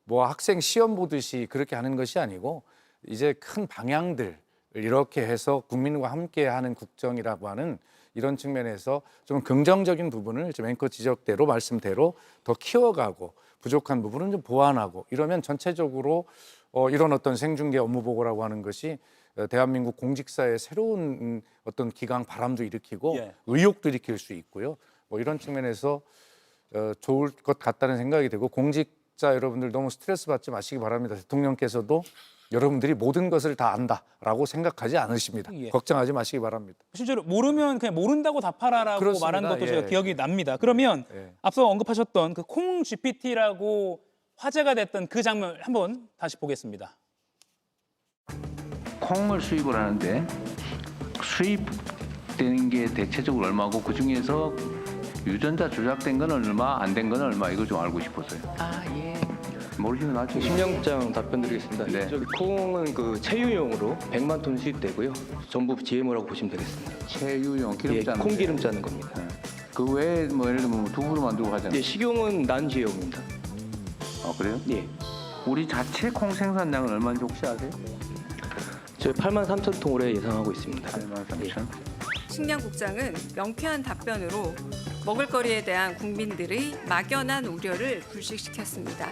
뭐 학생 시험 보듯이 그렇게 하는 것이 아니고 이제 큰 방향들 이렇게 해서 국민과 함께하는 국정이라고 하는 이런 측면에서 좀 긍정적인 부분을 좀 앵커 지적대로 말씀대로 더 키워가고 부족한 부분은 좀 보완하고 이러면 전체적으로 이런 어떤 생중계 업무 보고라고 하는 것이 대한민국 공직사의 새로운 어떤 기강 바람도 일으키고 의욕도 일으킬 수 있고요. 뭐 이런 측면에서 좋을 것 같다는 생각이 되고 공직자 여러분들 너무 스트레스 받지 마시기 바랍니다. 대통령께서도 여러분들이 모든 것을 다 안다라고 생각하지 않으십니다. 걱정하지 마시기 바랍니다. 실제로 모르면 그냥 모른다고 답하라라고 그렇습니다. 말한 것도 제가 예. 기억이 납니다. 그러면 앞서 언급하셨던 그 콩 GPT라고 화제가 됐던 그 장면 한번 다시 보겠습니다. 콩을 수입을 하는데 수입되는 게 대체적으로 얼마고 그 중에서 유전자 조작된 건 얼마, 안 된 건 얼마 이거 좀 알고 싶어서요. 아, 예. 모르시면 나중에. 심영장 답변 드리겠습니다. 네. 저기 콩은 그 체유용으로 100만 톤 수입되고요. 전부 GMO라고 보시면 되겠습니다. 체유용 기름 짜는 콩 기름 짜는 겁니다. 그 외에 뭐 예를 들면 두부로 만들고 하잖아요. 예, 식용은 난 GMO입니다. 그래요? 예. 우리 자체 콩 생산량은 얼마인지 혹시 아세요? 저희 8만 3천 통 올해 예상하고 있습니다. 8만 3천. 식량국장은 명쾌한 답변으로 먹을거리에 대한 국민들의 막연한 우려를 불식시켰습니다.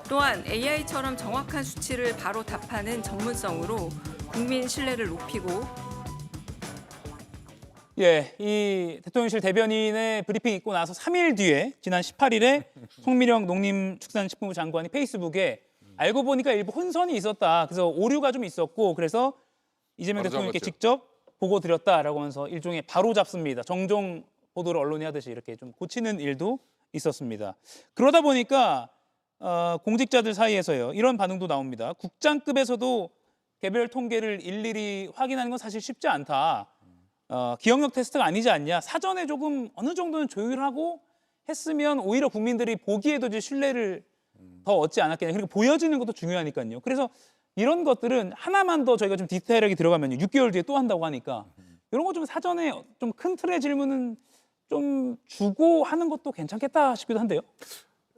또한 AI처럼 정확한 수치를 바로 답하는 전문성으로 국민 신뢰를 높이고 예, 이 대통령실 대변인의 브리핑 있고 나서 3일 뒤에 지난 18일에 송미령 농림축산식품부 장관이 페이스북에 알고 보니까 일부 혼선이 있었다. 그래서 오류가 좀 있었고 그래서 이재명 바로 대통령께 잡았죠. 직접 보고 드렸다라고 하면서 일종의 바로 잡습니다. 정종 보도를 언론이 하듯이 이렇게 좀 고치는 일도 있었습니다. 그러다 보니까 공직자들 사이에서요 이런 반응도 나옵니다. 국장급에서도 개별 통계를 일일이 확인하는 건 사실 쉽지 않다. 기억력 테스트가 아니지 않냐. 사전에 조금 어느 정도는 조율하고 했으면 오히려 국민들이 보기에도 이제 신뢰를 더 얻지 않았겠냐. 그리고 보여지는 것도 중요하니까요. 그래서 이런 것들은 하나만 더 저희가 좀 디테일하게 들어가면요. 6개월 뒤에 또 한다고 하니까 이런 거 좀 사전에 좀 큰 틀의 질문은 좀 주고 하는 것도 괜찮겠다 싶기도 한데요.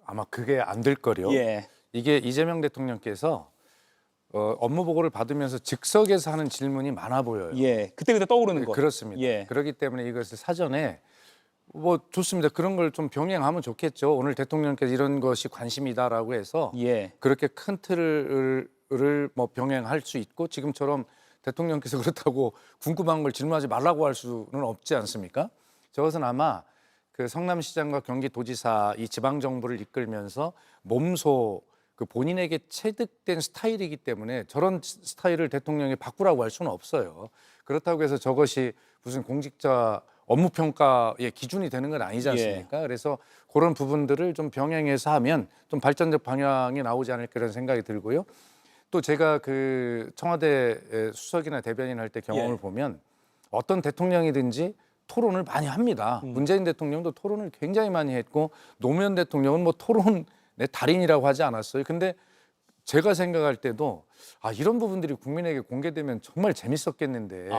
아마 그게 안 될 거요. 예. 이게 이재명 대통령께서 업무 보고를 받으면서 즉석에서 하는 질문이 많아 보여요. 예, 그때 떠오르는 거. 그렇습니다. 예. 그렇기 때문에 이것을 사전에 뭐 좋습니다. 그런 걸 좀 병행하면 좋겠죠. 오늘 대통령께서 이런 것이 관심이다라고 해서 그렇게 큰 틀을 뭐 병행할 수 있고 지금처럼 대통령께서 그렇다고 궁금한 걸 질문하지 말라고 할 수는 없지 않습니까? 저것은 아마 그 성남시장과 경기도지사 이 지방 정부를 이끌면서 몸소 그 본인에게 체득된 스타일이기 때문에 저런 스타일을 대통령이 바꾸라고 할 수는 없어요. 그렇다고 해서 저것이 무슨 공직자 업무 평가의 기준이 되는 건 아니지 않습니까? 그래서 그런 부분들을 좀 병행해서 하면 좀 발전적 방향이 나오지 않을까 이런 생각이 들고요. 또 제가 그 청와대 수석이나 대변인 할 때 경험을 보면 어떤 대통령이든지 토론을 많이 합니다. 문재인 대통령도 토론을 굉장히 많이 했고 노무현 대통령은 뭐 토론의 달인이라고 하지 않았어요. 근데 제가 생각할 때도 이런 부분들이 국민에게 공개되면 정말 재밌었겠는데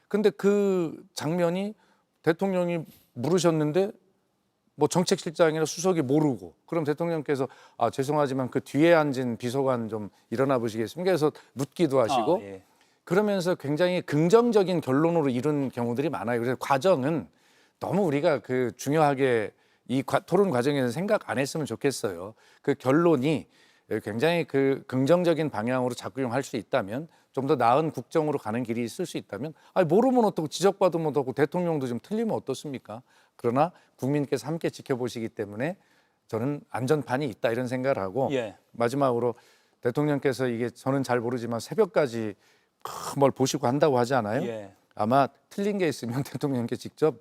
근데 그 장면이 대통령이 물으셨는데 뭐 정책실장이나 수석이 모르고 그럼 대통령께서 죄송하지만 그 뒤에 앉은 비서관 좀 일어나 보시겠습니까? 그래서 묻기도 하시고 그러면서 굉장히 긍정적인 결론으로 이룬 경우들이 많아요. 그래서 과정은 너무 우리가 그 중요하게 토론 과정에서 생각 안 했으면 좋겠어요. 그 결론이 굉장히 그 긍정적인 방향으로 작용할 수 있다면, 좀 더 나은 국정으로 가는 길이 있을 수 있다면, 모르면 어떻고 지적받으면 어떻고 대통령도 좀 틀리면 어떻습니까? 그러나 국민께서 함께 지켜보시기 때문에 저는 안전판이 있다 이런 생각을 하고, 예. 마지막으로 대통령께서 이게 저는 잘 모르지만 새벽까지 뭘 보시고 한다고 하지 않아요? 예. 아마 틀린 게 있으면 대통령께 직접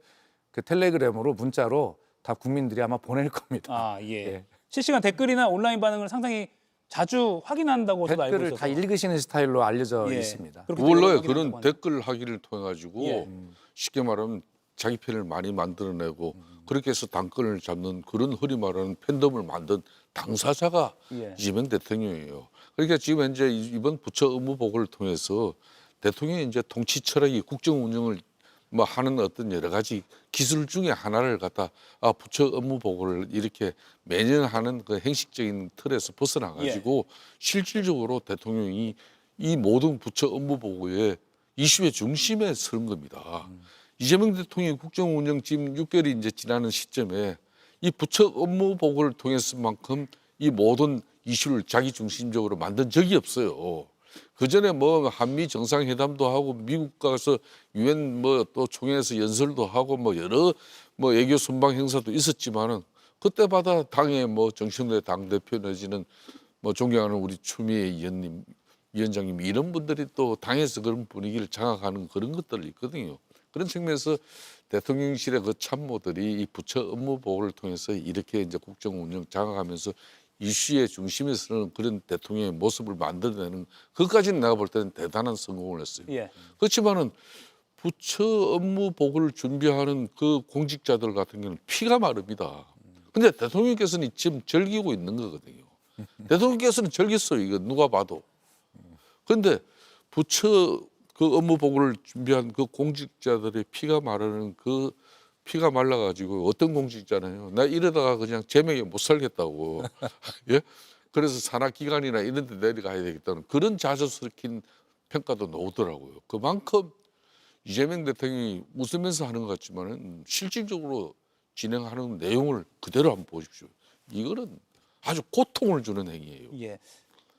그 텔레그램으로 문자로 다 국민들이 아마 보낼 겁니다. 예. 실시간 댓글이나 온라인 반응을 상당히 자주 확인한다고 저도 알고 댓글을 있어서. 다 읽으시는 스타일로 알려져 있습니다. 원래 그런 댓글 하기를 통해 가지고 예. 쉽게 말하면 자기 편을 많이 만들어내고 그렇게 해서 당권을 잡는 그런 흔히 말하는 팬덤을 만든 당사자가 예. 이재명 대통령이에요. 그러니까 지금 현재 이번 부처 업무 보고를 통해서 대통령이 이제 통치 철학이 국정 운영을 뭐 하는 어떤 여러 가지 기술 중에 하나를 갖다 부처 업무 보고를 이렇게 매년 하는 그 형식적인 틀에서 벗어나 가지고 실질적으로 대통령이 이 모든 부처 업무 보고의 이슈의 중심에 서는 겁니다. 이재명 대통령이 국정 운영 지금 6개월이 이제 지나는 시점에 이 부처 업무 보고를 통해서만큼 이 모든 이슈를 자기 중심적으로 만든 적이 없어요. 그 전에 뭐 한미 정상회담도 하고 미국 가서 유엔 뭐 또 총회에서 연설도 하고 뭐 여러 뭐 외교 순방 행사도 있었지만은 그때마다 당의 뭐 정청래 당 대표 내지는 뭐 존경하는 우리 추미애 위원장님 이런 분들이 또 당에서 그런 분위기를 장악하는 그런 것들이 있거든요. 그런 측면에서 대통령실의 그 참모들이 이 부처 업무 보고를 통해서 이렇게 이제 국정 운영 장악하면서 이슈의 중심에 서는 그런 대통령의 모습을 만들어내는 그것까지는 내가 볼 때는 대단한 성공을 했어요. 예. 그렇지만은 부처 업무 보고를 준비하는 그 공직자들 같은 경우는 피가 마릅니다. 근데 대통령께서는 지금 즐기고 있는 거거든요. 대통령께서는 즐겼어요. 이거 누가 봐도. 그런데 부처 그 업무 보고를 준비한 그 공직자들의 피가 마르는 그 피가 말라가지고 어떤 공직자는요. 나 이러다가 그냥 제명에 못 살겠다고. 예? 그래서 산하기관이나 이런 데 내려가야 되겠다는 그런 자주 섞인 평가도 나오더라고요. 그만큼 이재명 대통령이 웃으면서 하는 것 같지만은 실질적으로 진행하는 내용을 그대로 한번 보십시오. 이거는 아주 고통을 주는 행위예요. 예.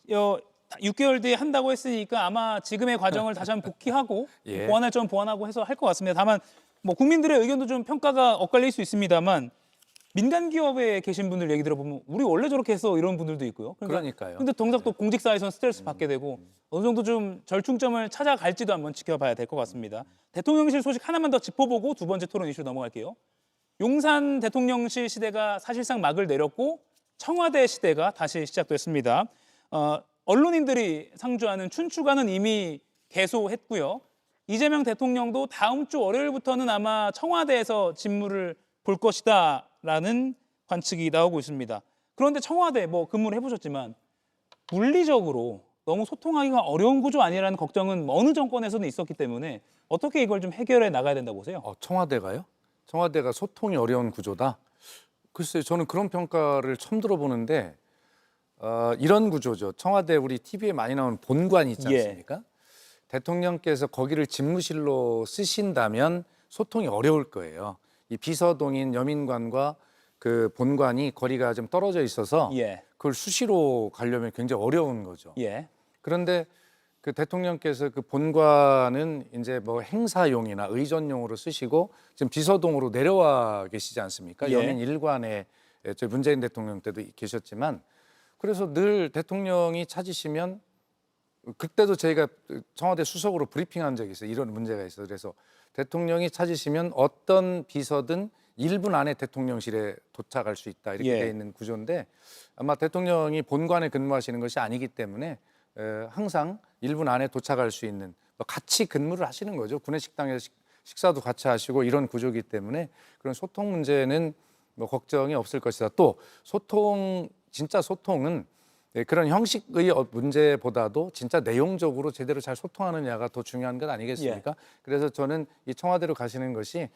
6개월 뒤에 한다고 했으니까 아마 지금의 과정을 다시 한번 복귀하고 예. 보완할 점 보완하고 해서 할 것 같습니다. 다만 뭐 국민들의 의견도 좀 평가가 엇갈릴 수 있습니다만 민간 기업에 계신 분들 얘기 들어보면 우리 원래 저렇게 했어 이런 분들도 있고요. 그러니까요. 근데 동작 또 공직사에서는 스트레스 받게 되고 어느 정도 좀 절충점을 찾아갈지도 한번 지켜봐야 될 것 같습니다. 대통령실 소식 하나만 더 짚어보고 두 번째 토론 이슈로 넘어갈게요. 용산 대통령실 시대가 사실상 막을 내렸고 청와대 시대가 다시 시작됐습니다. 언론인들이 상주하는 춘추관은 이미 개소했고요. 이재명 대통령도 다음 주 월요일부터는 아마 청와대에서 직무를 볼 것이다라는 관측이 나오고 있습니다. 그런데 청와대 뭐 근무를 해보셨지만 물리적으로 너무 소통하기가 어려운 구조 아니라는 걱정은 어느 정권에서는 있었기 때문에 어떻게 이걸 좀 해결해 나가야 된다고 보세요? 청와대가요? 청와대가 소통이 어려운 구조다? 글쎄요. 저는 그런 평가를 처음 들어보는데 이런 구조죠. 청와대 우리 TV에 많이 나오는 본관이 있지 않습니까? 대통령께서 거기를 집무실로 쓰신다면 소통이 어려울 거예요. 이 비서동인 여민관과 그 본관이 거리가 좀 떨어져 있어서 그걸 수시로 가려면 굉장히 어려운 거죠. 그런데 그 대통령께서 그 본관은 이제 뭐 행사용이나 의전용으로 쓰시고 지금 비서동으로 내려와 계시지 않습니까? 여민 1관에 저희 문재인 대통령 때도 계셨지만 그래서 늘 대통령이 찾으시면 그때도 저희가 청와대 수석으로 브리핑한 적이 있어요. 이런 문제가 있어요. 그래서 대통령이 찾으시면 어떤 비서든 1분 안에 대통령실에 도착할 수 있다 이렇게 되어 있는 구조인데 아마 대통령이 본관에 근무하시는 것이 아니기 때문에 항상 1분 안에 도착할 수 있는 같이 근무를 하시는 거죠. 구내식당에서 식사도 같이 하시고 이런 구조이기 때문에 그런 소통 문제는 뭐 걱정이 없을 것이다. 또 진짜 소통은 그런 형식의 문제보다도 진짜 내용적으로 제대로 잘 소통하느냐가 더 중요한 것 아니겠습니까? 그래서 저는 이 청와대로 가시는 것이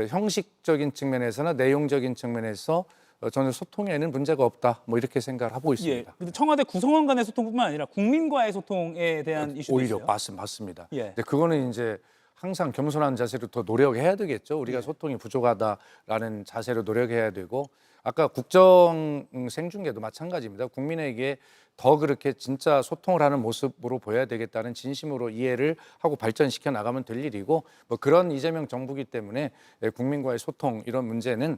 형식적인 측면에서나 내용적인 측면에서 저는 소통에는 문제가 없다. 뭐 이렇게 생각을 하고 있습니다. 근데 청와대 구성원 간의 소통뿐만 아니라 국민과의 소통에 대한 이슈도 오히려 있어요. 맞습니다. 예. 근데 그거는 이제 항상 겸손한 자세로 더 노력해야 되겠죠. 우리가 소통이 부족하다라는 자세로 노력해야 되고 아까 국정 생중계도 마찬가지입니다. 국민에게 더 그렇게 진짜 소통을 하는 모습으로 보여야 되겠다는 진심으로 이해를 하고 발전시켜 나가면 될 일이고 뭐 그런 이재명 정부기 때문에 국민과의 소통 이런 문제는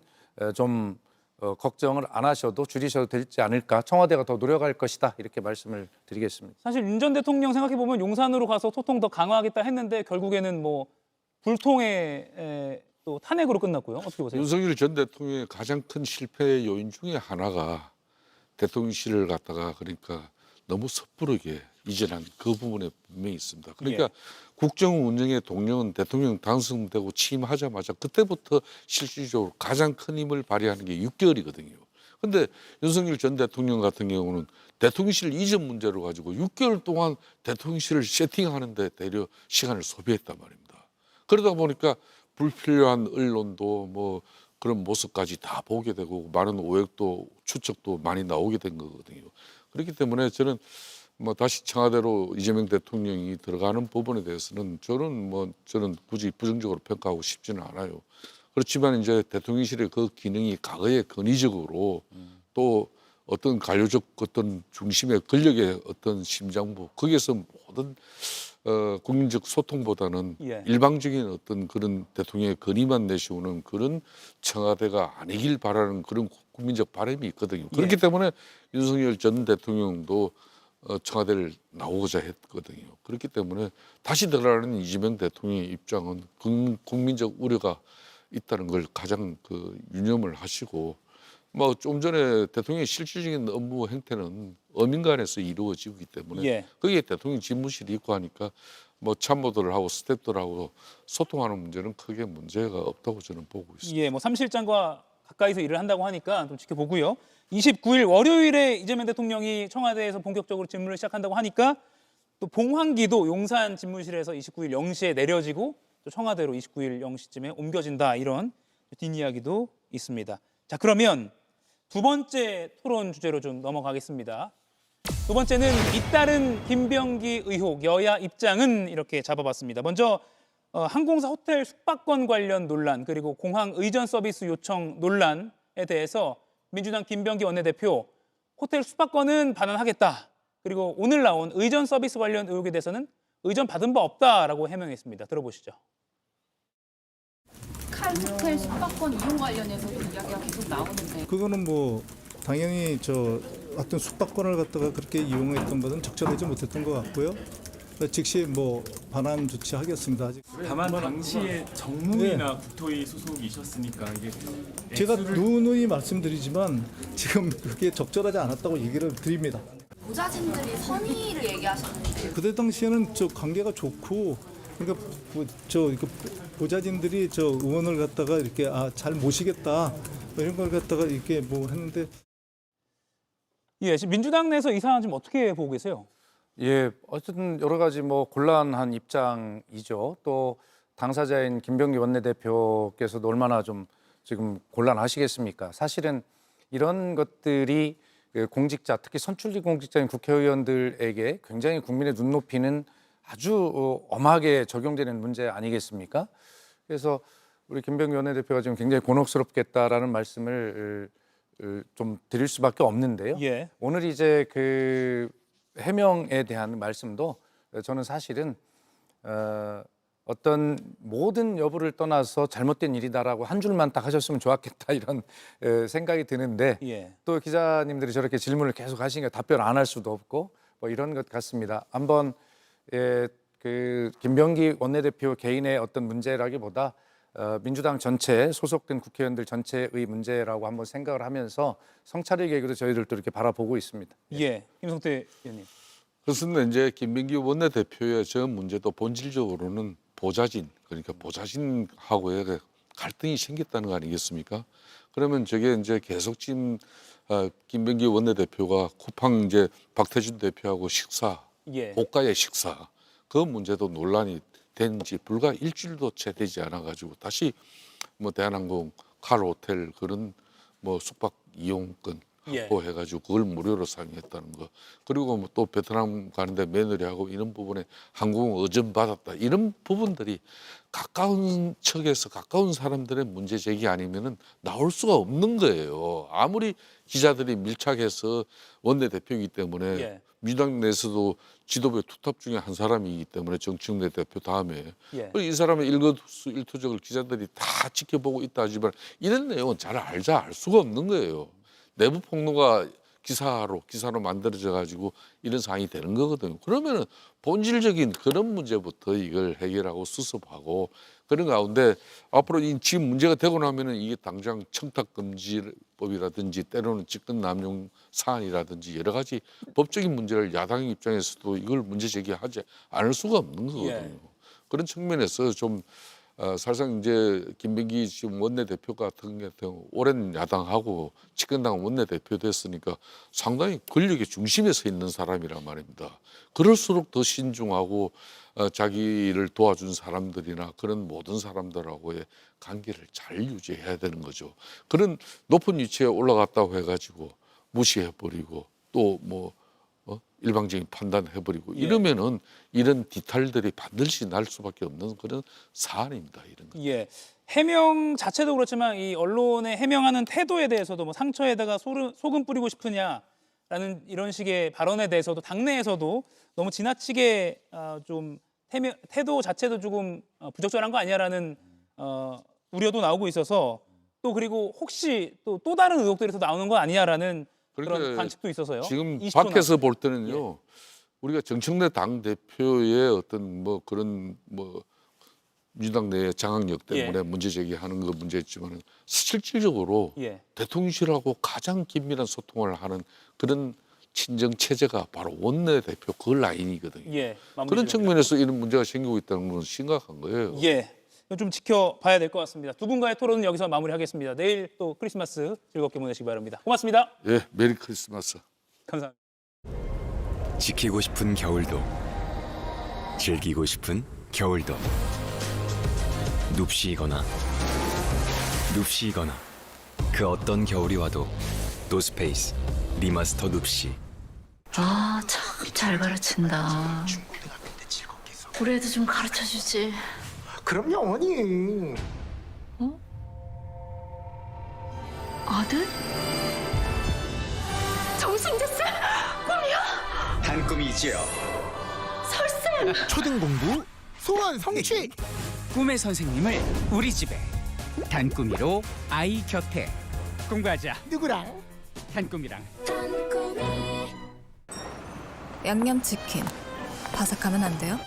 좀 걱정을 안 하셔도 줄이셔도 되지 않을까. 청와대가 더 노력할 것이다. 이렇게 말씀을 드리겠습니다. 사실 윤 전 대통령 생각해 보면 용산으로 가서 소통 더 강화하겠다 했는데 결국에는 뭐 불통의 또 탄핵으로 끝났고요. 어떻게 보세요? 윤석열 전 대통령의 가장 큰 실패 요인 중에 하나가 대통령실을 갖다가 그러니까 너무 섣부르게 이전한 그 부분에 분명히 있습니다. 그러니까 국정 운영의 동력은 대통령 당선되고 취임하자마자 그때부터 실질적으로 가장 큰 힘을 발휘하는 게 6개월이거든요. 그런데 윤석열 전 대통령 같은 경우는 대통령실 이전 문제로 가지고 6개월 동안 대통령실을 세팅하는데 대려 시간을 소비했단 말입니다. 그러다 보니까 불필요한 언론도 뭐 그런 모습까지 다 보게 되고 많은 오해도 추측도 많이 나오게 된 거거든요. 그렇기 때문에 저는 뭐 다시 청와대로 이재명 대통령이 들어가는 부분에 대해서는 저는 굳이 부정적으로 평가하고 싶지는 않아요. 그렇지만 이제 대통령실의 그 기능이 과거에 권위적으로 또 어떤 관료적 어떤 중심의 권력의 어떤 심장부 거기에서 모든 국민적 소통보다는 일방적인 어떤 그런 대통령의 권위만 내세우는 그런 청와대가 아니길 바라는 그런 국민적 바람이 있거든요. 그렇기 때문에 윤석열 전 대통령도 청와대를 나오고자 했거든요. 그렇기 때문에 다시 들어가는 이재명 대통령의 입장은 국민적 우려가 있다는 걸 가장 유념을 하시고 뭐 좀 전에 대통령의 실질적인 업무 행태는 어민간에서 이루어지기 때문에 거기에 대통령 집무실이 있고 하니까 뭐 참모들을 하고 스태프들하고 소통하는 문제는 크게 문제가 없다고 저는 보고 있습니다. 예, 뭐 사무실장과 가까이서 일을 한다고 하니까 좀 지켜보고요. 29일 월요일에 이재명 대통령이 청와대에서 본격적으로 집무를 시작한다고 하니까 또 봉황기도 용산 집무실에서 29일 0시에 내려지고 또 청와대로 29일 0시쯤에 옮겨진다 이런 뒷이야기도 있습니다. 자, 그러면 두 번째 토론 주제로 좀 넘어가겠습니다. 두 번째는 잇따른 김병기 의혹 여야 입장은 이렇게 잡아봤습니다. 먼저 항공사 호텔 숙박권 관련 논란 그리고 공항 의전 서비스 요청 논란에 대해서 민주당 김병기 원내대표 호텔 숙박권은 반환하겠다. 그리고 오늘 나온 의전 서비스 관련 의혹에 대해서는 의전 받은 바 없다라고 해명했습니다. 들어보시죠. 칼 호텔 숙박권 이용 관련해서 이야기가 계속 나오는데 그거는 뭐 당연히 어떤 숙박권을 갖다가 그렇게 이용했던 것은 적절하지 못했던 것 같고요. 즉시 뭐 반환 조치하겠습니다. 다만 당시에 정무위나 국토위 소속이셨으니까 이게 제가 누누이 말씀드리지만 지금 그게 적절하지 않았다고 얘기를 드립니다. 보좌진들이 선의를 얘기하셨는데 그때 당시에는 관계가 좋고 그러니까 보좌진들이 의원을 갖다가 이렇게 잘 모시겠다 이런 걸 갖다가 이렇게 뭐 했는데 예, 지금 민주당 내에서 이 사안 좀 어떻게 보고 계세요? 예, 어쨌든 여러 가지 뭐 곤란한 입장이죠. 또 당사자인 김병기 원내대표께서도 얼마나 좀 지금 곤란하시겠습니까? 사실은 이런 것들이 공직자, 특히 선출직 공직자인 국회의원들에게 굉장히 국민의 눈높이는 아주 엄하게 적용되는 문제 아니겠습니까? 그래서 우리 김병기 원내대표가 지금 굉장히 곤혹스럽겠다라는 말씀을 좀 드릴 수밖에 없는데요. 오늘 이제 그 해명에 대한 말씀도 저는 사실은 어떤 모든 여부를 떠나서 잘못된 일이다라고 한 줄만 딱 하셨으면 좋았겠다 이런 생각이 드는데 또 기자님들이 저렇게 질문을 계속 하시니까 답변 안 할 수도 없고 뭐 이런 것 같습니다. 한번 그 김병기 원내대표 개인의 어떤 문제라기보다 민주당 전체 소속된 국회의원들 전체의 문제라고 한번 생각을 하면서 성찰의 계기로 저희들도 이렇게 바라보고 있습니다. 예, 김성태 의원님. 그렇습니다. 이제 김병기 원내대표의 저 문제도 본질적으로는 보좌진 그러니까 보좌진하고의 갈등이 생겼다는 거 아니겠습니까? 그러면 저게 이제 계속 지금 김병기 원내대표가 쿠팡 이제 박태준 대표하고 식사 고가의 식사 그 문제도 논란이 된 지 불과 일주일도 채 되지 않아 가지고 다시 뭐 대한항공 칼 호텔 그런 뭐 숙박 이용권 예. 확보해가지고 그걸 무료로 사용했다는 거. 그리고 뭐또 베트남 가는데 며느리하고 이런 부분에 항공 의전 받았다. 이런 부분들이 가까운 척에서 가까운 사람들의 문제 제기 아니면은 나올 수가 없는 거예요. 아무리 기자들이 밀착해서 원내대표이기 때문에 예. 민주당 내에서도 지도부의 투탑 중에 한 사람이기 때문에 정청래 대표 다음에 예. 이 사람의 일거수일투족을 기자들이 다 지켜보고 있다 하지만 이런 내용은 잘 알 수가 없는 거예요. 내부 폭로가 기사로 만들어져 가지고 이런 상황이 되는 거거든요. 그러면은 본질적인 그런 문제부터 이걸 해결하고 수습하고 그런 가운데 앞으로 이 지금 문제가 되고 나면은 이게 당장 청탁금지법이라든지 때로는 직권 남용 사안이라든지 여러 가지 법적인 문제를 야당 입장에서도 이걸 문제 제기하지 않을 수가 없는 거거든요. 예. 그런 측면에서 좀 사실상 이제 김병기 지금 원내대표 같은 경우 오랜 야당하고 집권당 원내대표 됐으니까 상당히 권력의 중심에 서 있는 사람이란 말입니다. 그럴수록 더 신중하고 자기를 도와준 사람들이나 그런 모든 사람들하고의 관계를 잘 유지해야 되는 거죠. 그런 높은 위치에 올라갔다고 해가지고 무시해버리고 또 뭐 일방적인 판단해버리고 이러면은 이런 디테일들이 반드시 날 수밖에 없는 그런 사안입니다. 이런 거. 예. 해명 자체도 그렇지만 이 언론의 해명하는 태도에 대해서도 뭐 상처에다가 소금 뿌리고 싶으냐라는 이런 식의 발언에 대해서도 당내에서도 너무 지나치게 좀 태도 자체도 조금 부적절한 거 아니야라는 우려도 나오고 있어서 또 그리고 혹시 또 다른 의혹들이 더 나오는 거 아니냐라는 그런 관측도 있어서요. 지금 20초 밖에서 볼 때는요. 우리가 정청래 당 대표의 어떤 뭐 그런 뭐 민주당 내의 장악력 때문에 문제 제기하는 거 문제였지만은 실질적으로 대통령실하고 가장 긴밀한 소통을 하는 그런 친정 체제가 바로 원내대표 그 라인이거든요. 그런 측면에서 이런 문제가 생기고 있다는 건 심각한 거예요. 예. 좀 지켜봐야 될 것 같습니다. 두 분과의 토론은 여기서 마무리하겠습니다. 내일 또 크리스마스 즐겁게 보내시기 바랍니다. 고맙습니다. 예, 메리 크리스마스. 감사합니다. 지키고 싶은 겨울도 즐기고 싶은 겨울도 눕시거나 그 어떤 겨울이 와도 노스페이스 리마스터 눕시. 아, 참 잘 가르친다. 우리 애도 좀 가르쳐주지. 그럼요, 어머니. 어? 아들? 정신됐어? 꿈이야? 한 꿈이지요. 설쌤! 초등 공부 소원 성취. 꿈의 선생님을 우리 집에. 단꿈이로 아이 곁에. 공부하자. 누구랑? 단꿈이랑. 양념치킨 바삭하면 안 돼요?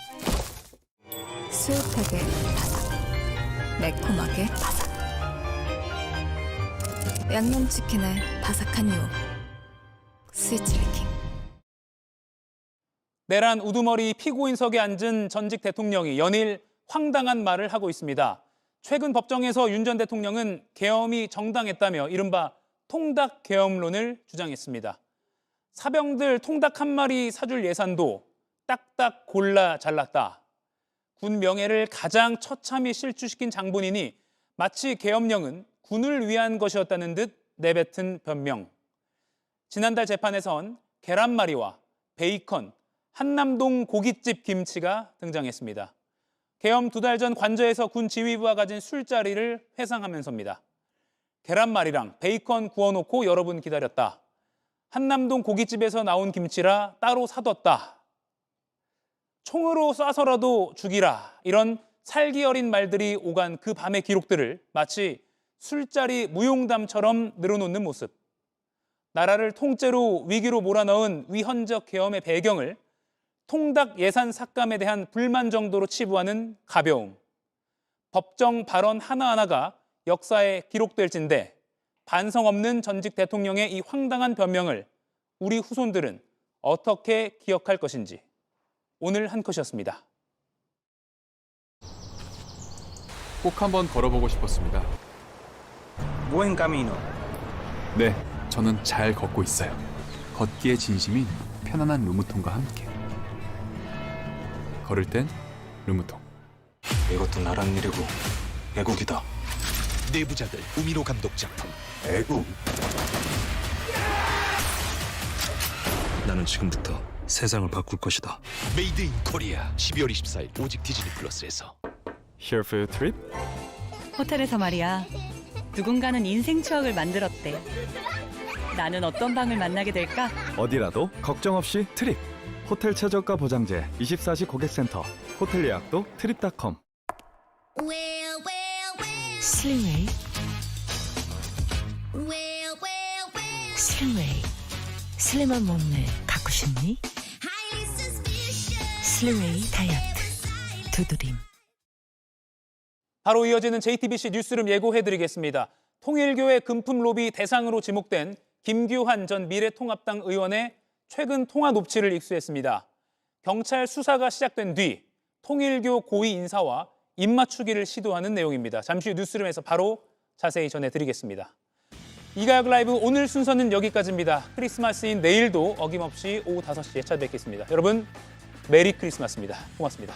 스윗하게 바삭, 매콤하게 바삭. 양념치킨의 바삭한 유혹. 스위치리킹. 내란 우두머리 피고인석에 앉은 전직 대통령이 연일 황당한 말을 하고 있습니다. 최근 법정에서 윤 전 대통령은 계엄이 정당했다며 이른바 통닭 계엄론을 주장했습니다. 사병들 통닭 한 마리 사줄 예산도 딱딱 골라 잘랐다. 군 명예를 가장 처참히 실추시킨 장본인이 마치 계엄령은 군을 위한 것이었다는 듯 내뱉은 변명. 지난달 재판에선 계란말이와 베이컨, 한남동 고깃집 김치가 등장했습니다. 계엄 2달 전 관저에서 군 지휘부가 가진 술자리를 회상하면서입니다. 계란말이랑 베이컨 구워놓고 여러 분 기다렸다. 한남동 고깃집에서 나온 김치라 따로 사뒀다. 총으로 쏴서라도 죽이라. 이런 살기 어린 말들이 오간 그 밤의 기록들을 마치 술자리 무용담처럼 늘어놓는 모습. 나라를 통째로 위기로 몰아넣은 위헌적 계엄의 배경을 통닭 예산 삭감에 대한 불만 정도로 치부하는 가벼움. 법정 발언 하나하나가 역사에 기록될진데 반성 없는 전직 대통령의 이 황당한 변명을 우리 후손들은 어떻게 기억할 것인지 오늘 한 컷이었습니다. 꼭 한번 걸어보고 싶었습니다. Buen camino. 네, 저는 잘 걷고 있어요. 걷기에 진심인 편안한 루무통과 함께. 걸을 땐 루무통. 이것도 나란 일이고 내국이다. 내부자들 우미로 감독 작품 애국. 나는 지금부터 세상을 바꿀 것이다. 메이드 인 코리아 12월 24일 오직 디즈니 플러스에서. Here for your trip? 호텔에서 말이야. 누군가는 인생 추억을 만들었대. 나는 어떤 방을 만나게 될까? 어디라도 걱정 없이 트립. 호텔 최저가 보장제 24시 고객센터. 호텔 예약도 트립닷컴. 슬링웨이 슬링웨이 슬림한 몸매 갖고 싶니? 슬링웨이 다이어트 두드림. 바로 이어지는 JTBC 뉴스룸 예고해드리겠습니다. 통일교의 금품 로비 대상으로 지목된 김규환 전 미래통합당 의원의 최근 통화 녹취를 입수했습니다. 경찰 수사가 시작된 뒤 통일교 고위 인사와 입맞추기를 시도하는 내용입니다. 잠시 후 뉴스룸에서 바로 자세히 전해드리겠습니다. 이가혁 라이브 오늘 순서는 여기까지입니다. 크리스마스인 내일도 어김없이 오후 5시에 찾아뵙겠습니다. 여러분 메리 크리스마스입니다. 고맙습니다.